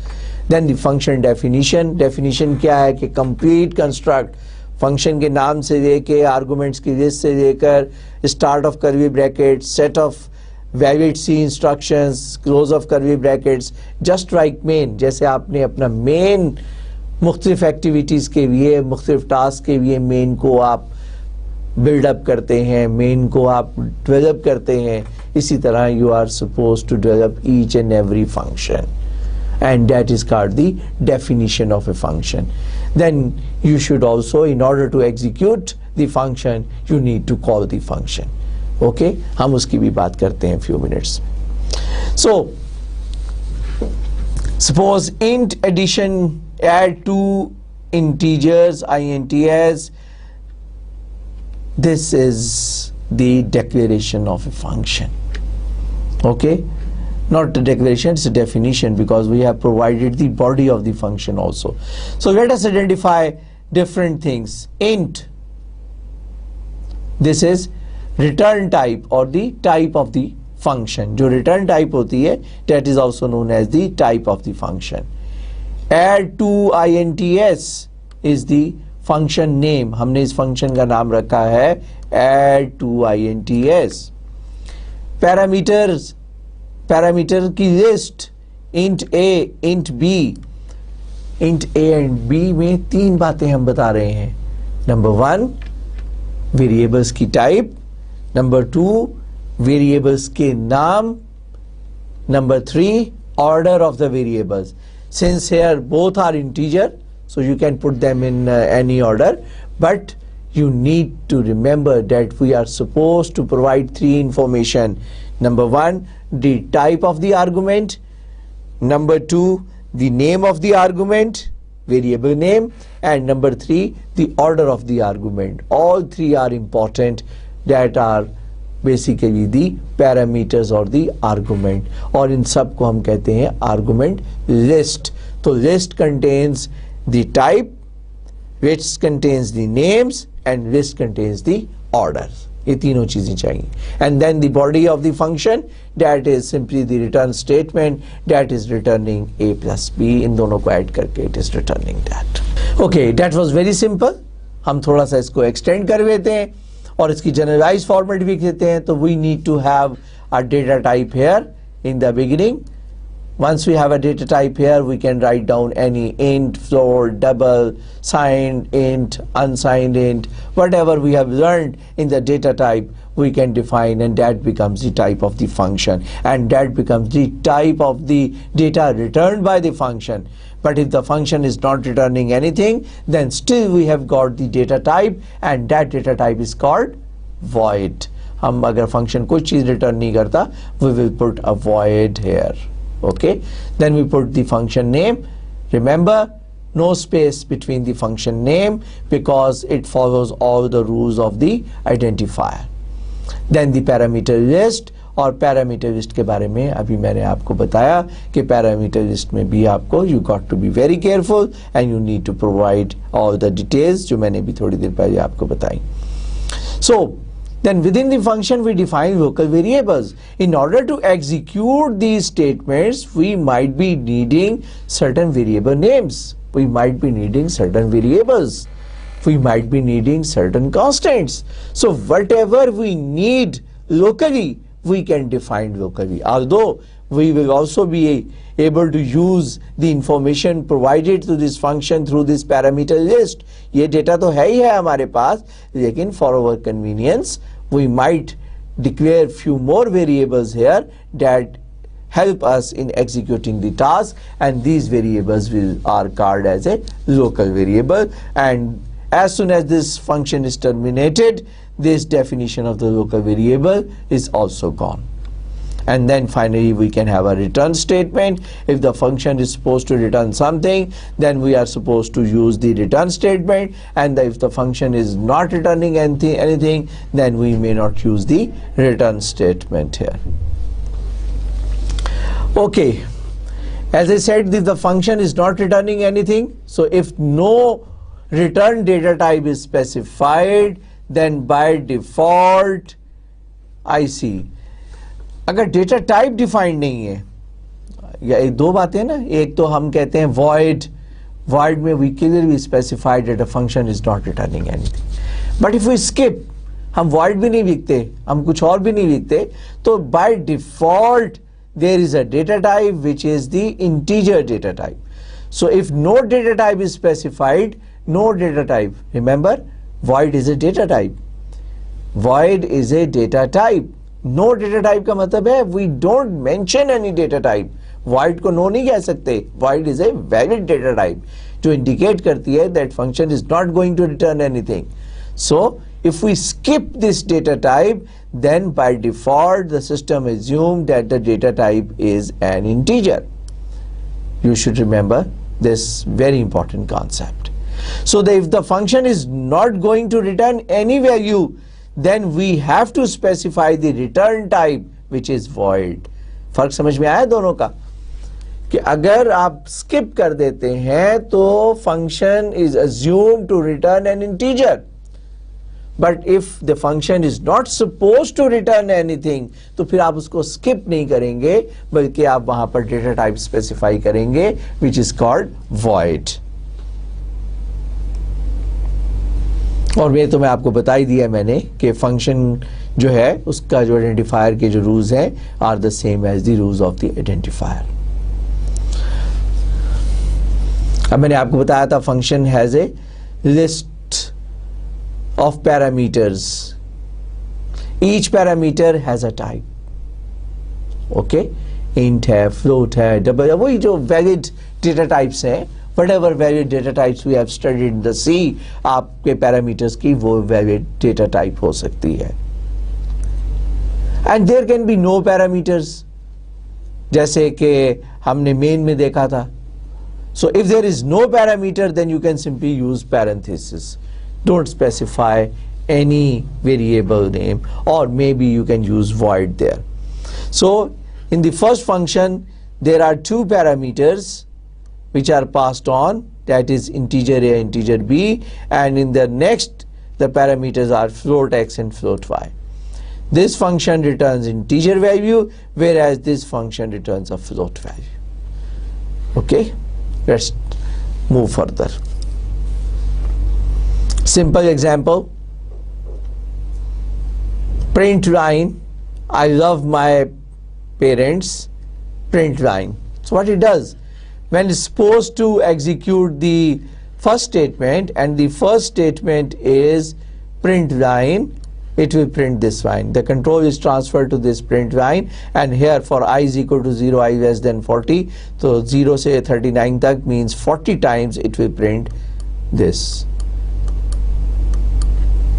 Then the function definition. Definition क्या है कि complete construct, function के नाम से लेके arguments की list से लेकर start of curly brackets, set of valid C instructions, close of curly brackets, just like main. जैसे आपने अपना main मुख्तलिफ एक्टिविटीज़ के लिए, मुख्तलिफ टास्क के लिए मेन को आप बिल्डअप करते हैं, मेन को आप डेवलप करते हैं, इसी तरह you are suppose to develop each and every function, and that is called the definition of a function. Then you should also, in order to execute the function, you need to call the function. Okay, हम उसकी भी बात करते हैं few minutes. So suppose int addition, add two integers, ints. This is the declaration of a function. Okay, not the declaration, it's a definition, because we have provided the body of the function also. So let us identify different things. Int, this is return type or the type of the function. जो return type होती है, that is also known as the type of the function. Add to ints is the function name. हमने इस function का नाम रखा है add to ints. Parameters, parameter की list, int a, int b. int a and b में तीन बातें हम बता रहे हैं. Number 1, variables की type. Number 2, variables के नाम. Number 3, order of the variables. Since here both are integer, so you can put them in any order, but you need to remember that we are supposed to provide three information. Number 1, the type of the argument. Number 2, the name of the argument, variable name. And number 3, the order of the argument. All three are important, that are basically the parameters or the argument, और इन सब को हम कहते हैं argument list. तो list contains the type, which contains the names, and list contains the orders. ये तीनों चीजें चाहिए. And then the body of the function, that is simply the return statement, that is returning a plus b. इन दोनों को add करके it is returning that. Okay, that was very simple. हम थोड़ा सा इसको extend कर लेते हैं और इसकी जनरलाइज फॉर्मेट भी देते हैं. तो we need to have a data type here in the beginning. Once we have a data type here, we can write down any int, float, double, signed int, unsigned int, whatever we have learned in the data type, we can define, and that becomes the type of the function, and that becomes the type of the data returned by the function. But if the function is not returning anything, then still we have got the data type, and that data type is called void. हम अगर function कोई चीज return नहीं करता, we will put a void here. Okay, then we put the function name. Remember, no space between the function name, because it follows all the rules of the identifier. Then the parameter list, और parameter list के बारे में अभी मैंने आपको बताया कि parameter list में भी आपको you got to be very careful and you need to provide all the details, जो मैंने भी थोड़ी देर पहले आपको बताई. So Then within the function we define local variables. In order to execute these statements, we might be needing certain variable names. We might be needing certain variables. We might be needing certain constants. So whatever we need locally, we can define locally. Although we will also be able to use the information provided to this function through this parameter list. ये data तो है ही है हमारे पास, लेकिन for our convenience, we might declare few more variables here that help us in executing the task, and these variables are called as a local variable. And as soon as this function is terminated, this definition of the local variable is also gone. And then finally we can have a return statement. If the function is supposed to return something, then we are supposed to use the return statement, and if the function is not returning anything, then we may not use the return statement here. Okay, as I said, if the function is not returning anything, so if no return data type is specified, then by default I see. अगर data type defined नहीं है, या एक दो बातें ना, एक तो हम कहते हैं void में we clearly specified that a function is not returning anything. But if we skip, हम void भी नहीं लिखते, हम कुछ और भी नहीं लिखते, तो by default there is a data type which is the integer data type. So if no data type is specified, no data type, remember void is a data type. Void is a data type. No data type का मतलब है we don't mention any data type. Void को no नहीं कह सकते. Void is a valid data type जो indicate करती है that function is not going to return anything. So if we skip this data type, then by default the system assumes that the data type is an integer. You should remember this very important concept. So if the function is not going to return any value, then we have to specify the return type which is void. फर्क समझ में आया दोनों का कि अगर आप skip कर देते हैं तो function is assumed to return an integer, but if the function is not supposed to return anything, तो फिर आप उसको skip नहीं करेंगे, बल्कि आप वहां पर data type specify करेंगे which is called void. और मैं तुम्हें आपको बता ही दिया मैंने कि फंक्शन जो है उसका जो आइडेंटिफायर के जो रूल्स हैं are the same as the rules of the identifier. अब मैंने आपको बताया था function has a list of parameters. Each parameter has a type. Okay, int है, फ्लोट है, डबल, वही जो वैलिड डेटा टाइप्स हैं, whatever valid data types we have studied in the C, आपके parameters की वो valid data type हो सकती है. And there can be no parameters, जैसे कि हमने main में देखा था. So if there is no parameter, then you can simply use parenthesis. Don't specify any variable name, or maybe you can use void there. So in the first function there are two parameters which are passed on, that is integer a, integer b, and in the next the parameters are float x and float y. This function returns integer value, whereas this function returns a float value. Okay, let's move further. Simple example, print line, I love my parents, print line. So what it does, when it's supposed to execute the first statement, and the first statement is print line, it will print this line. The control is transferred to this print line, and here for I is equal to 0, I less than 40, so 0 से 39 तक means 40 times it will print this.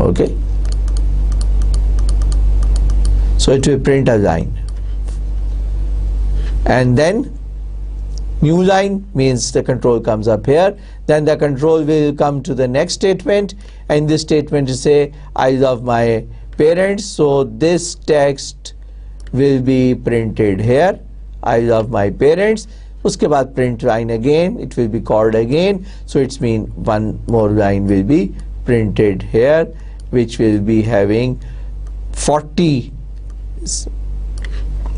Okay, so it will print a line, and then new line means the control comes up here. Then the control will come to the next statement, and this statement will say I love my parents, so this text will be printed here, I love my parents. Uske baad print line again, it will be called again, so it's mean one more line will be printed here, which will be having 40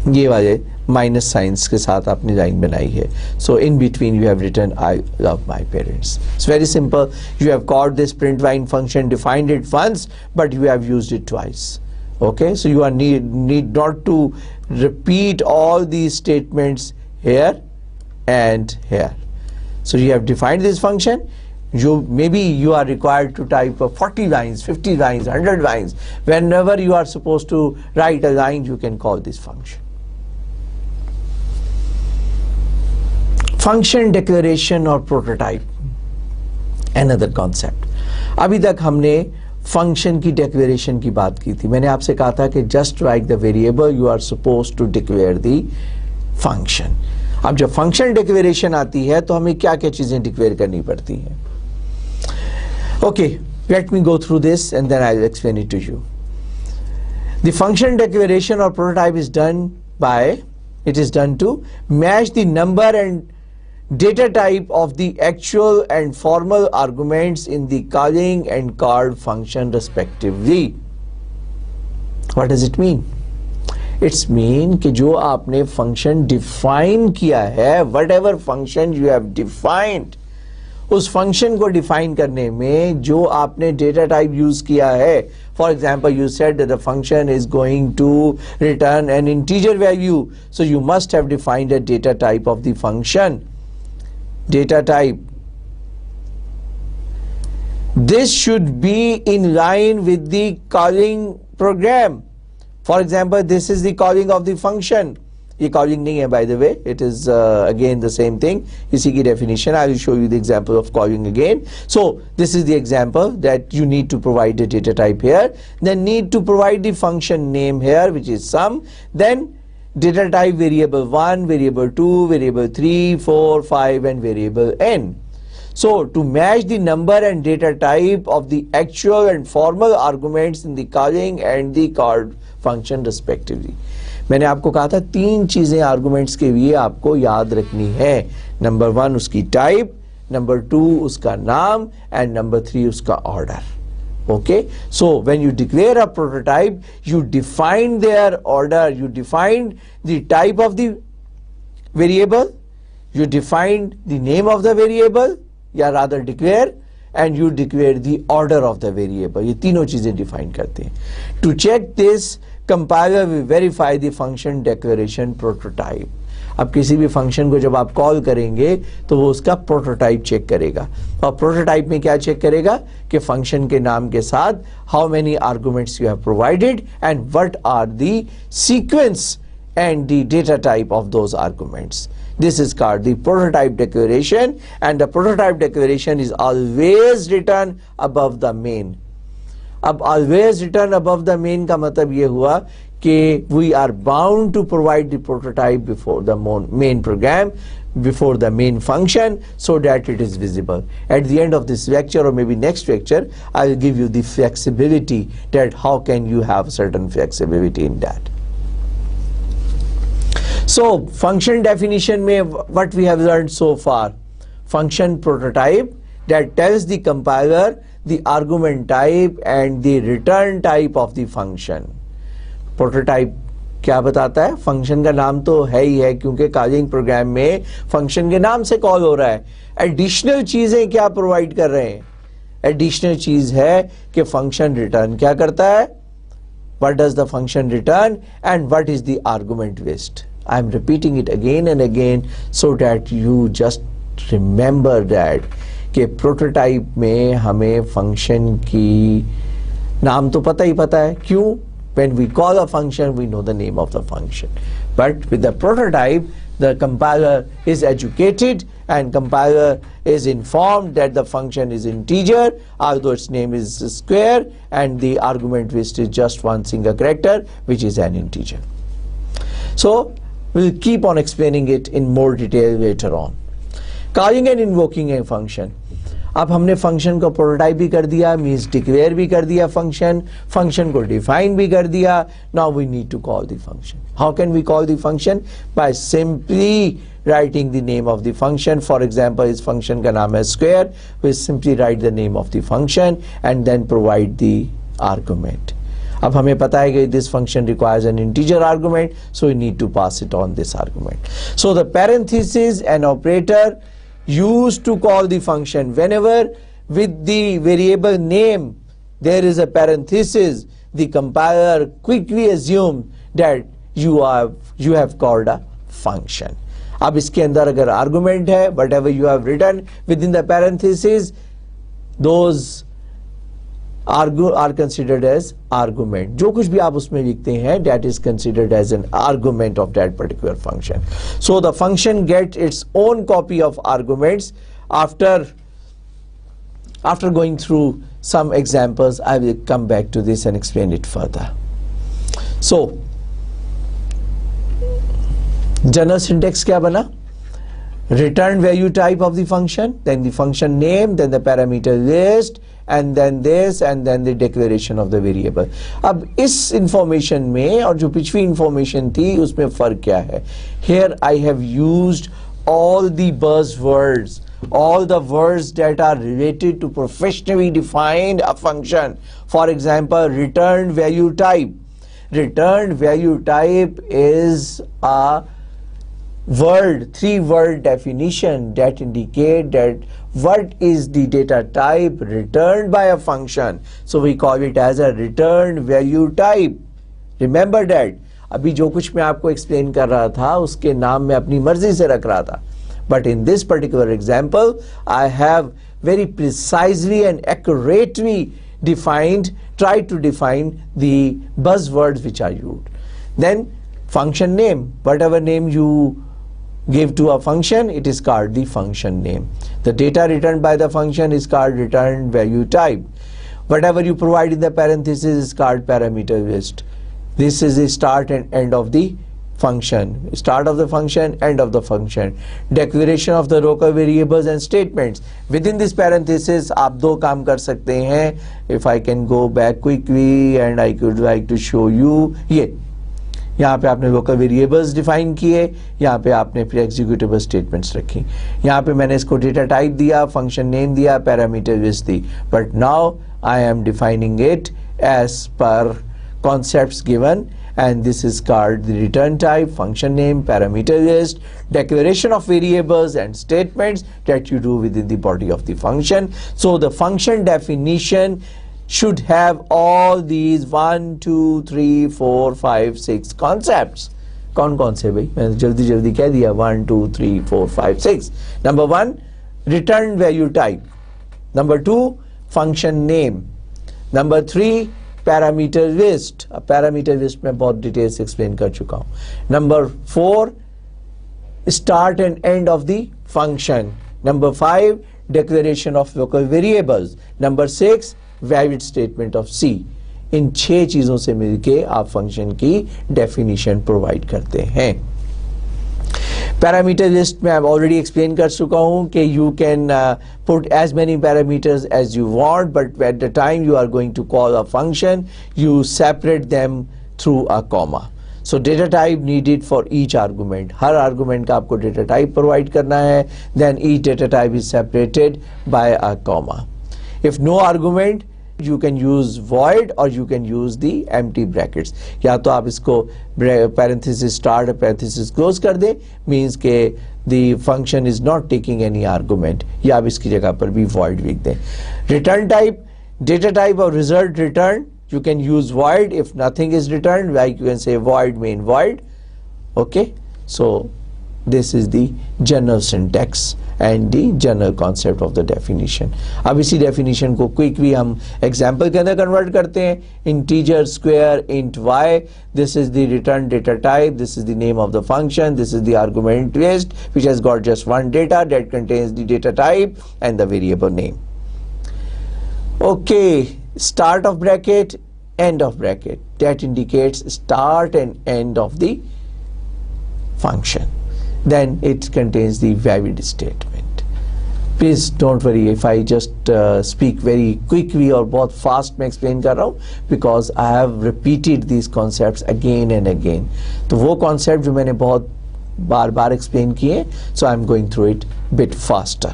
ये वाले minus science के साथ आपने line बनाई है. So in between you have written I love my parents. It's very simple. You have called this print line function, defined it once, but you have used it twice. Okay, so you are need not to repeat all these statements here and here. So you have defined this function. Maybe you are required to type 40 lines, 50 lines, 100 lines. Whenever you are supposed to write a line, you can call this function. Function declaration or prototype, another concept. अभी तक हमने function की declaration की बात की थी. मैंने आपसे कहा था कि just like the variable you are suppose to declare the function. अब जब फंक्शन डिक्लेरेशन आती है तो हमें क्या क्या चीजें डिक्लेयर करनी पड़ती हैं. Okay, let me go through this and then I will explain it to you. The function declaration और prototype is done to match the number and data type of the actual and formal arguments in the calling and called function respectively. What does it mean? It's mean कि जो आपने function define किया है, whatever function you have defined, उस function को define करने में जो आपने data type use किया है. For example, you said that the function is going to return an integer value, so you must have defined a data type of the function. Data type. This should be in line with the calling program. For example, this is the calling of the function. ये calling नहीं है, by the way. It is again the same thing. इसी की definition. I will show you the example of calling again. So this is the example that you need to provide the data type here. Then need to provide the function name here, which is sum. Then data type variable 1, variable 2, variable 3, 4, 5 and variable n. So to match the number and data type of the actual and formal arguments in the calling and the called function respectively. मैंने आपको कहा था 3 चीजें arguments के लिए आपको याद रखनी है. नंबर 1 उसकी type, नंबर 2 उसका नाम and नंबर 3 उसका order. Okay, so when you declare a prototype, you define their order, you define the type of the variable, you define the name of the variable, या rather declare, and you declare the order of the variable. ये तीनों चीजें define करते हैं. To check this, compiler will verify the function declaration prototype. अब किसी भी function को जब आप कॉल करेंगे तो वो उसका प्रोटोटाइप चेक करेगा. और प्रोटोटाइप में क्या चेक करेगा कि फंक्शन के नाम के साथ how many arguments you have provided and what are the sequence and the data type of those arguments. This is called the prototype declaration, and the prototype declaration is always written above the main. अब always written above the main का मतलब ये हुआ कि we are bound to provide the prototype before the main program, before the main function, so that it is visible. At the end of this lecture or maybe next lecture, I will give you the flexibility that how can you have certain flexibility in that. So function definition में what we have learned so far, function prototype that tells the compiler the argument type and the return type of the function. Prototype क्या बताता है? Function का नाम तो है ही है क्योंकि कॉलिंग प्रोग्राम में फंक्शन के नाम से कॉल हो रहा है. एडिशनल चीजें क्या प्रोवाइड कर रहे हैं? एडिशनल चीज है कि फंक्शन रिटर्न क्या करता है, what does the function return and what is the argument list. I am repeating it again and again so that you just remember that कि प्रोटोटाइप में हमें फंक्शन की नाम तो पता ही पता है. क्यों? When we call a function, we know the name of the function. But with the prototype, the compiler is educated and compiler is informed that the function is integer, although its name is square, and the argument list is just one single character, which is an integer. So we'll keep on explaining it in more detail later on. Calling and invoking a function. अब हमने function को prototype भी कर दिया, means declare भी कर दिया function को डिफाइन भी कर दिया. Now we need to call the function. How can we call the function? By simply writing the name of the function. For example इस फंक्शन का नाम है square. We simply write the name of the function and then provide the argument. अब हमें पता है कि this function requires an integer argument, so we need to pass it on this argument. So the parenthesis, an operator used to call the function. Whenever with the variable name there is a parenthesis, the compiler quickly assumes that you have called a function. अब इसके अंदर अगर argument है, whatever you have written within the parenthesis, those are considered as argument. जो कुछ भी आप उसमें लिखते हैं, that is considered as an argument of that particular function. So the function gets its own copy of arguments. After going through some examples, I will come back to this and explain it further. So general syntax क्या बना? Return value type of the function, then the function name, then the parameter list, and then this, and then the declaration of the variable. अब इस information में और जो पिछली information थी उसमें फ़र्क क्या है? Here I have used all the buzzwords, all the words that are related to professionally defined a function. For example, return value type. Return value type is a three-word definition that indicate that what is the data type returned by a function. So we call it as a return value type. Remember that. अभी जो कुछ मैं आपको explain कर रहा था उसके नाम मैं अपनी मर्जी से रख रहा था. But in this particular example, I have very precisely and accurately tried to define the buzzwords which are used. Then function name, whatever name you give to a function, it is called the function name. The data returned by the function is called return value type. Whatever you provide in the parenthesis is called parameter list. This is the start and end of the function. Start of the function, end of the function. Declaration of the local variables and statements. Within this parenthesis आप दो काम कर सकते हैं. If I can go back quickly and I could like to show you, ये यहाँ पे आपने लोकल वेरिएबल्स डिफाइन किए, यहाँ पे आपने फिर एग्जीक्यूटेबल स्टेटमेंट्स रखी, यहाँ पे मैंने इसको डेटा टाइप दिया, फंक्शन नेम दिया, पैरामीटर लिस्ट दी. But now I am defining it as per concepts given, and this is called the return type, function name, parameter list, declaration of variables and statements that you do within the body of the function. So the function definition should have all these 1, 2, 3, 4, 5, 6 concepts. कौन से भाई? मैंने जल्दी कह दिया 1, 2, 3, 4, 5, 6. Number 1, return value type. Number 2, function name. Number 3, parameter list. Parameter list में बहुत detail से एक्सप्लेन कर चुका हूँ. Number 4, start and end of the function. Number 5, declaration of local variables. Number 6, valid statement of C. इन 6 चीजों से मिलके आप फंक्शन की डेफिनेशन प्रोवाइड करते हैं. पैरामीटर लिस्ट में आई ऑलरेडी एक्सप्लेन कर चुका हूं कि you can put as many parameters as you want, but at the time you are going to call a function you separate them through a comma. So data type needed for each argument. हर argument का आपको data type provide करना है. Then each data type is separated by a comma. If no argument, you can use void or you can use the empty brackets. या तो आप इसको parenthesis start parenthesis close कर दें, means के the function is not taking any argument, या आप इसकी जगह पर भी void लिख दें. Return type, data type or result return, you can use void if nothing is returned, like you can say void main void. Okay, so this is the general syntax and the general concept of the definition. अब इसी definition को quickly हम example के अंदर convert करते हैं. Integer, square, int y. This is the return data type. This is the name of the function. This is the argument list which has got just one data that contains the data type and the variable name. Okay, start of bracket, end of bracket. That indicates start and end of the function. Then it contains the valid statement. Please don't worry if I just speak very quickly or बहुत fast में explain कर रहा हूँ, because I have repeated these concepts again and again. तो वो concept जो मैंने बहुत बार explain किए, so I'm going through it bit faster.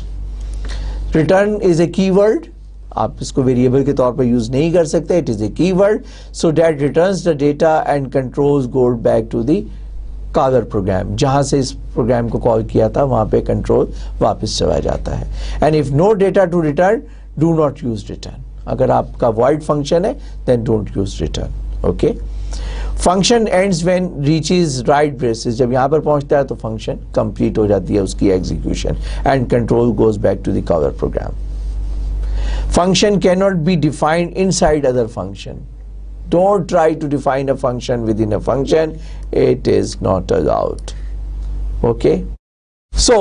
Return is a keyword. आप इसको वेरिएबल के तौर पर यूज नहीं कर सकते. It is a keyword, so that returns the data and controls go back to the caller program. जहां से इस प्रोग्राम को कॉल किया था वहां पे कंट्रोल वापस चला जाता है. And if no data to return, do not use return. अगर आपका void फंक्शन है then don't use return. Okay. Function ends when reaches right braces. जब यहाँ पर पहुंचता है तो फंक्शन कंप्लीट हो जाती है उसकी execution and control goes back to the caller program. Function cannot be defined inside other function. Don't try to define a function within a function. It is not allowed. Okay. So,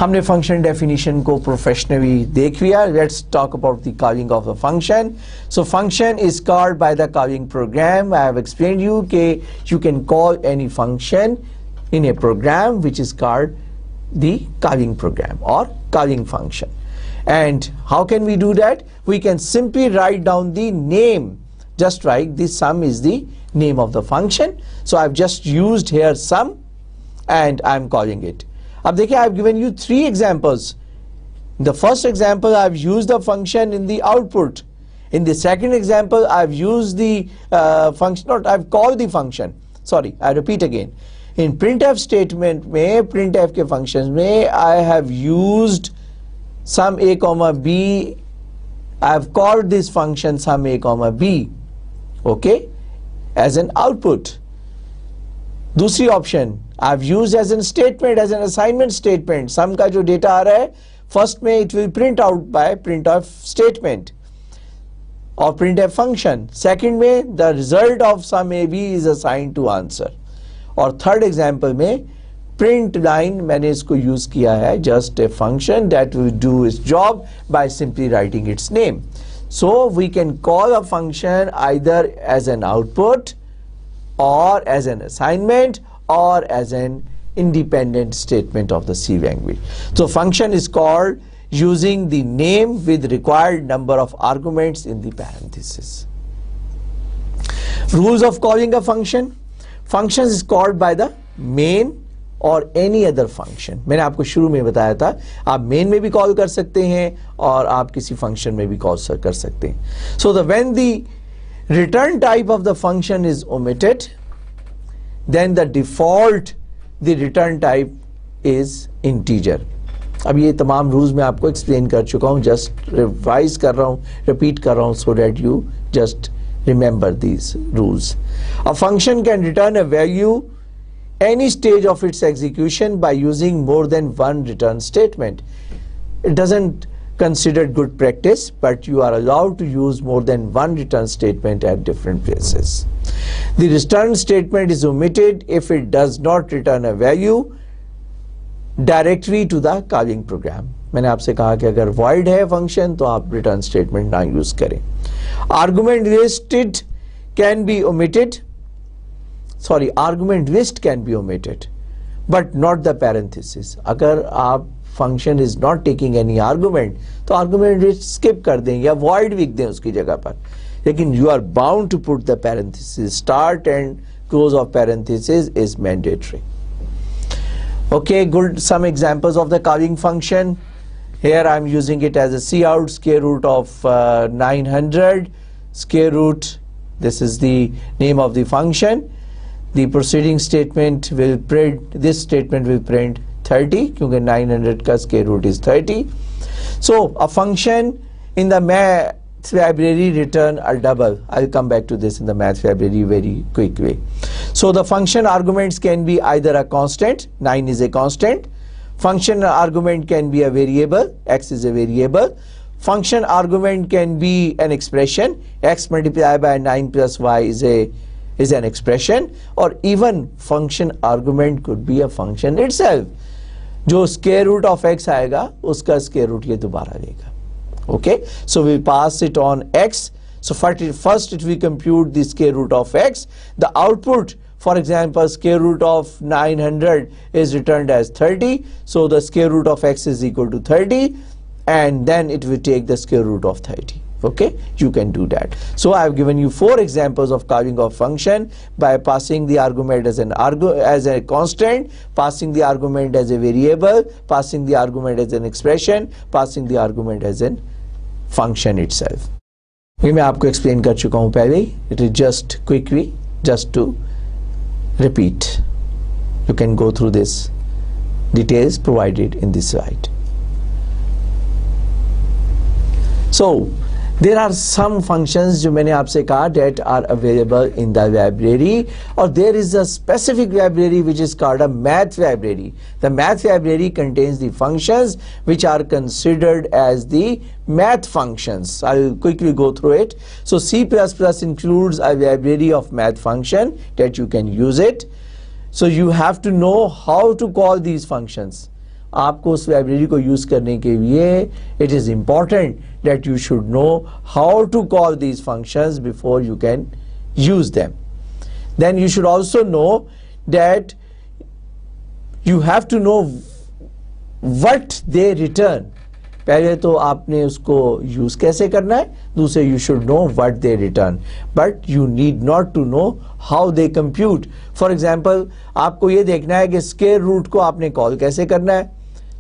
हमने function definition को professionally देख लिया. Let's talk about the calling of a function. So, function is called by the calling program. I have explained you that you can call any function in a program which is called the calling program or calling function. And how can we do that? We can simply write down the name. Just write the sum is the name of the function. So I've just used here sum and I'm calling it. अब देखिए, I've given you 3 examples. In the first example, I've used the function in the output. In the second example, I've used the function, not I've called the function. Sorry, I repeat again. In printf statement में, printf के functions में, I have used sum a comma b. I have called this function sum a comma b, okay, as an output. दूसरी option I have used as an statement, as an assignment statement. sum का जो data आ रहा है first में it will print out by printf statement or printf function. Second में the result of sum a b is assigned to answer. और third example में print line मैंने इसको यूज किया है just a function that will do its job by simply writing its name. So we can call a function either as an output or as an assignment or as an independent statement of the C language. So function is called using the name with required number of arguments in the parentheses. Rules of calling a function. Function is called by the main और any other function. मैंने आपको शुरू में बताया था आप main में भी कॉल कर सकते हैं और आप किसी फंक्शन में भी कॉल कर सकते हैं. So the when the return type of the function is omitted then the default the return type is integer. अब ये तमाम रूल्स मैं आपको एक्सप्लेन कर चुका हूं, जस्ट रिवाइज कर रहा हूं, रिपीट कर रहा हूं so that you just remember these rules. A function can return a value any stage of its execution by using more than one return statement. It doesn't consider good practice, but you are allowed to use more than one return statement at different places. The return statement is omitted if it does not return a value directly to the calling program. मैंने आपसे कहा कि अगर void है function तो आप return statement ना use करें. Argument listed can be omitted. Sorry, argument list can be omitted, but not the parenthesis. अगर आप function is not taking any argument, तो argument list skip कर दें या void लिख दें उसकी जगह पर. लेकिन you are bound to put the parenthesis. Start and close of parenthesis is mandatory. Okay, good. Some examples of the calling function. Here I am using it as a cout, square root of 900, square root. This is the name of the function. The preceding statement will print, this statement will print 30 क्योंकि 900 का square root is 30. So a function in the math library return a double. I'll come back to this in the math library very quickly. So the function arguments can be either a constant, 9 is a constant. Function argument can be a variable, x is a variable. Function argument can be an expression, x multiplied by 9 plus y is an expression, or even function argument could be a function itself. जो square root of x आएगा उसका square root ये दोबारा लेगा. Okay, so we pass it on x. So first it will compute the square root of x. The output, for example, square root of 900 is returned as 30. So the square root of x is equal to 30, and then it will take the square root of 30. Okay, you can do that. So I have given you 4 examples of calling of function by passing the argument as a constant, passing the argument as a variable, passing the argument as an expression, passing the argument as an function itself. ये मैं आपको explain कर चुका हूँ पहले ही. It is just quickly, just to repeat. You can go through this details provided in this slide. So there are some functions जो मैंने आपसे कहा that are available in the library, or there is a specific library which is called a math library. The math library contains the functions which are considered as the math functions. I'll quickly go through it. So C++ includes a library of math function that you can use it. So you have to know how to call these functions. आपको उस library को use करने के लिए it is important that you should know how to call these functions before you can use them. Then you should also know that you have to know what they return. पहले तो आपने उसको use कैसे करना है, दूसरे you should know what they return, but you need not to know how they compute. For example, आपको ये देखना है कि स्क्वायर रूट को आपने कॉल कैसे करना है,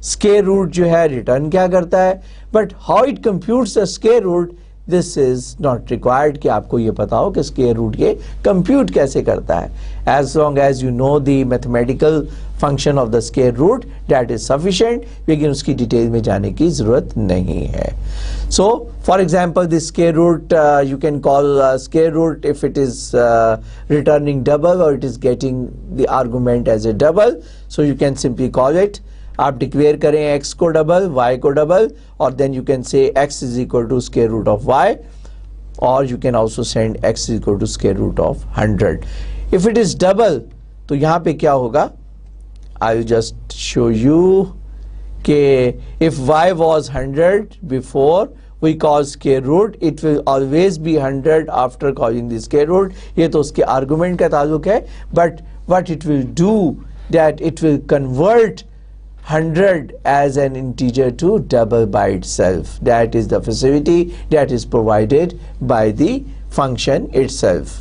स्क्वायर रूट जो है रिटर्न क्या करता है, but how it computes the square root, this is not required कि आपको ये पता हो कि स्क्वायर रूट ये कंप्यूट कैसे करता है. As long as you know the mathematical function of the square root, that is sufficient, लेकिन उसकी डिटेल में जाने की जरूरत नहीं है. So for example the square root, you can call square root if it is returning double और it is getting the argument as a double, so you can simply call it. आप declare करें x को double, y को double, और then you can say x is equal to square root of y, और you can also send x is equal to square root of 100. If it is double तो यहाँ पे क्या होगा, I will just show you के if y was 100 before we call square root, it will always be 100 after calling the square root. ये तो उसके argument का ताल्लुक है, but what it will do that it will convert 100 as an integer to double by itself. That is the facility that is provided by the function itself.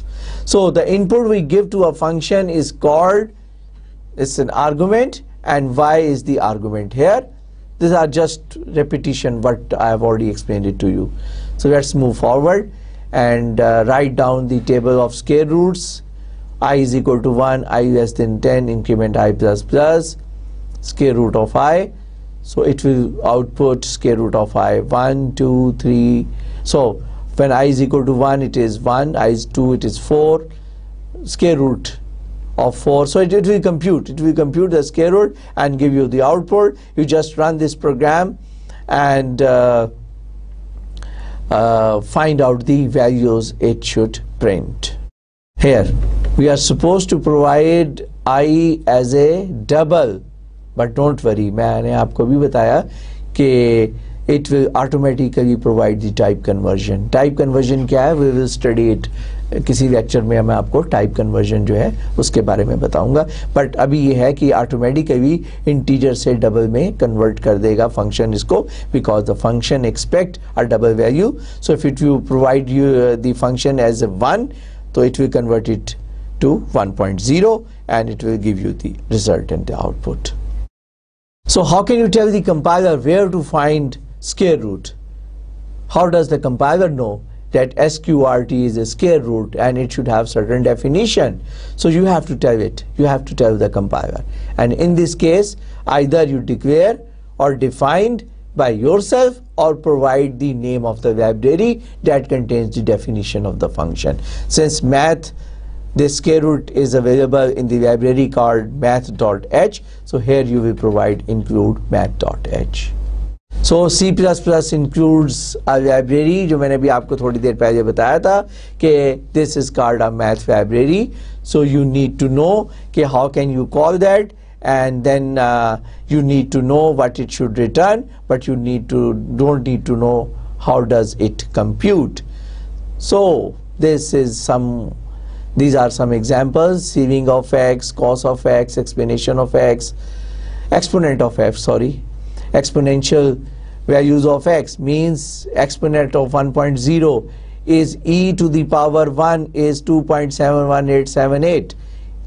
So the input we give to a function is called, it's an argument, and y is the argument here. These are just repetition what I have already explained it to you. So let's move forward and write down the table of square roots. I is equal to 1, I less than 10, increment I plus plus, square root of I. So it will output square root of I 1, 2, 3. So when I is equal to 1, it is 1, I is 2, it is 4, square root of 4. So it will compute the square root and give you the output. You just run this program and find out the values it should print. Here we are supposed to provide I as a double, but don't worry, मैंने आपको भी बताया कि it will automatically provide the type conversion. Type conversion क्या है, we will study it. किसी lecture में मैं आपको टाइप कन्वर्जन जो है उसके बारे में बताऊंगा, बट अभी ये है कि ऑटोमेटिकली इंटीजर से डबल में कन्वर्ट कर देगा फंक्शन इसको, because the function expect a double value. So if it you provide you the function as a 1, तो it will convert it to 1.0 and it will give you the result and the output. So how can you tell the compiler where to find square root? How does the compiler know that SQRT is a square root and it should have certain definition? So you have to tell it, you have to tell the compiler, and in this case either you declare or defined by yourself or provide the name of the library that contains the definition of the function. Since math, the square root is available in the library called math.h, so here you will provide include math.h. So C++ includes a library जो मैंने भी आपको थोड़ी देर पहले बताया था कि this is called a math library. So you need to know कि how can you call that, and then you need to know what it should return, but you don't need to know how does it compute. So these are some examples: sieving of x, cos of x, explanation of x, exponent of f, exponential values of x means exponent of 1.0 is e to the power 1 is 2.71878.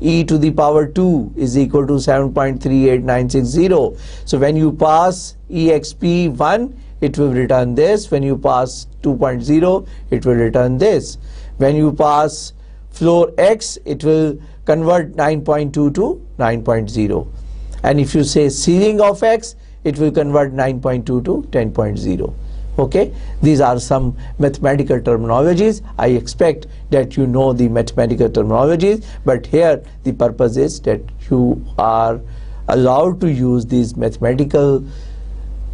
E to the power 2 is equal to 7.38960. So when you pass exp 1, it will return this. When you pass 2.0, it will return this. When you pass floor X, it will convert 9.2 to 9.0. And if you say ceiling of X, it will convert 9.2 to 10.0. Okay, these are some mathematical terminologies. I expect that you know the mathematical terminologies, but here the purpose is that you are allowed to use these mathematical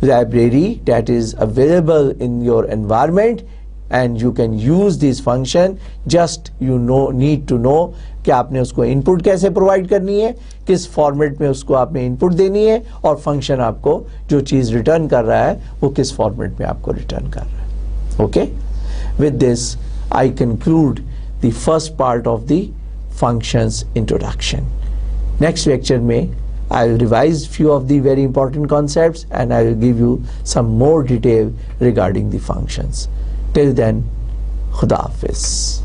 library that is available in your environment, and you can use this function. Just need to know कि आपने उसको input कैसे provide करनी है, किस format में उसको आपने इनपुट देनी है, और फंक्शन आपको जो चीज़ रिटर्न कर रहा है वो किस फॉर्मेट में आपको रिटर्न कर रहा है. Okay, with this I conclude the first part of the functions introduction. Next lecture में I will revise few of the very important concepts, and I will give you some more detail regarding the functions. Till then, Khuda Hafiz.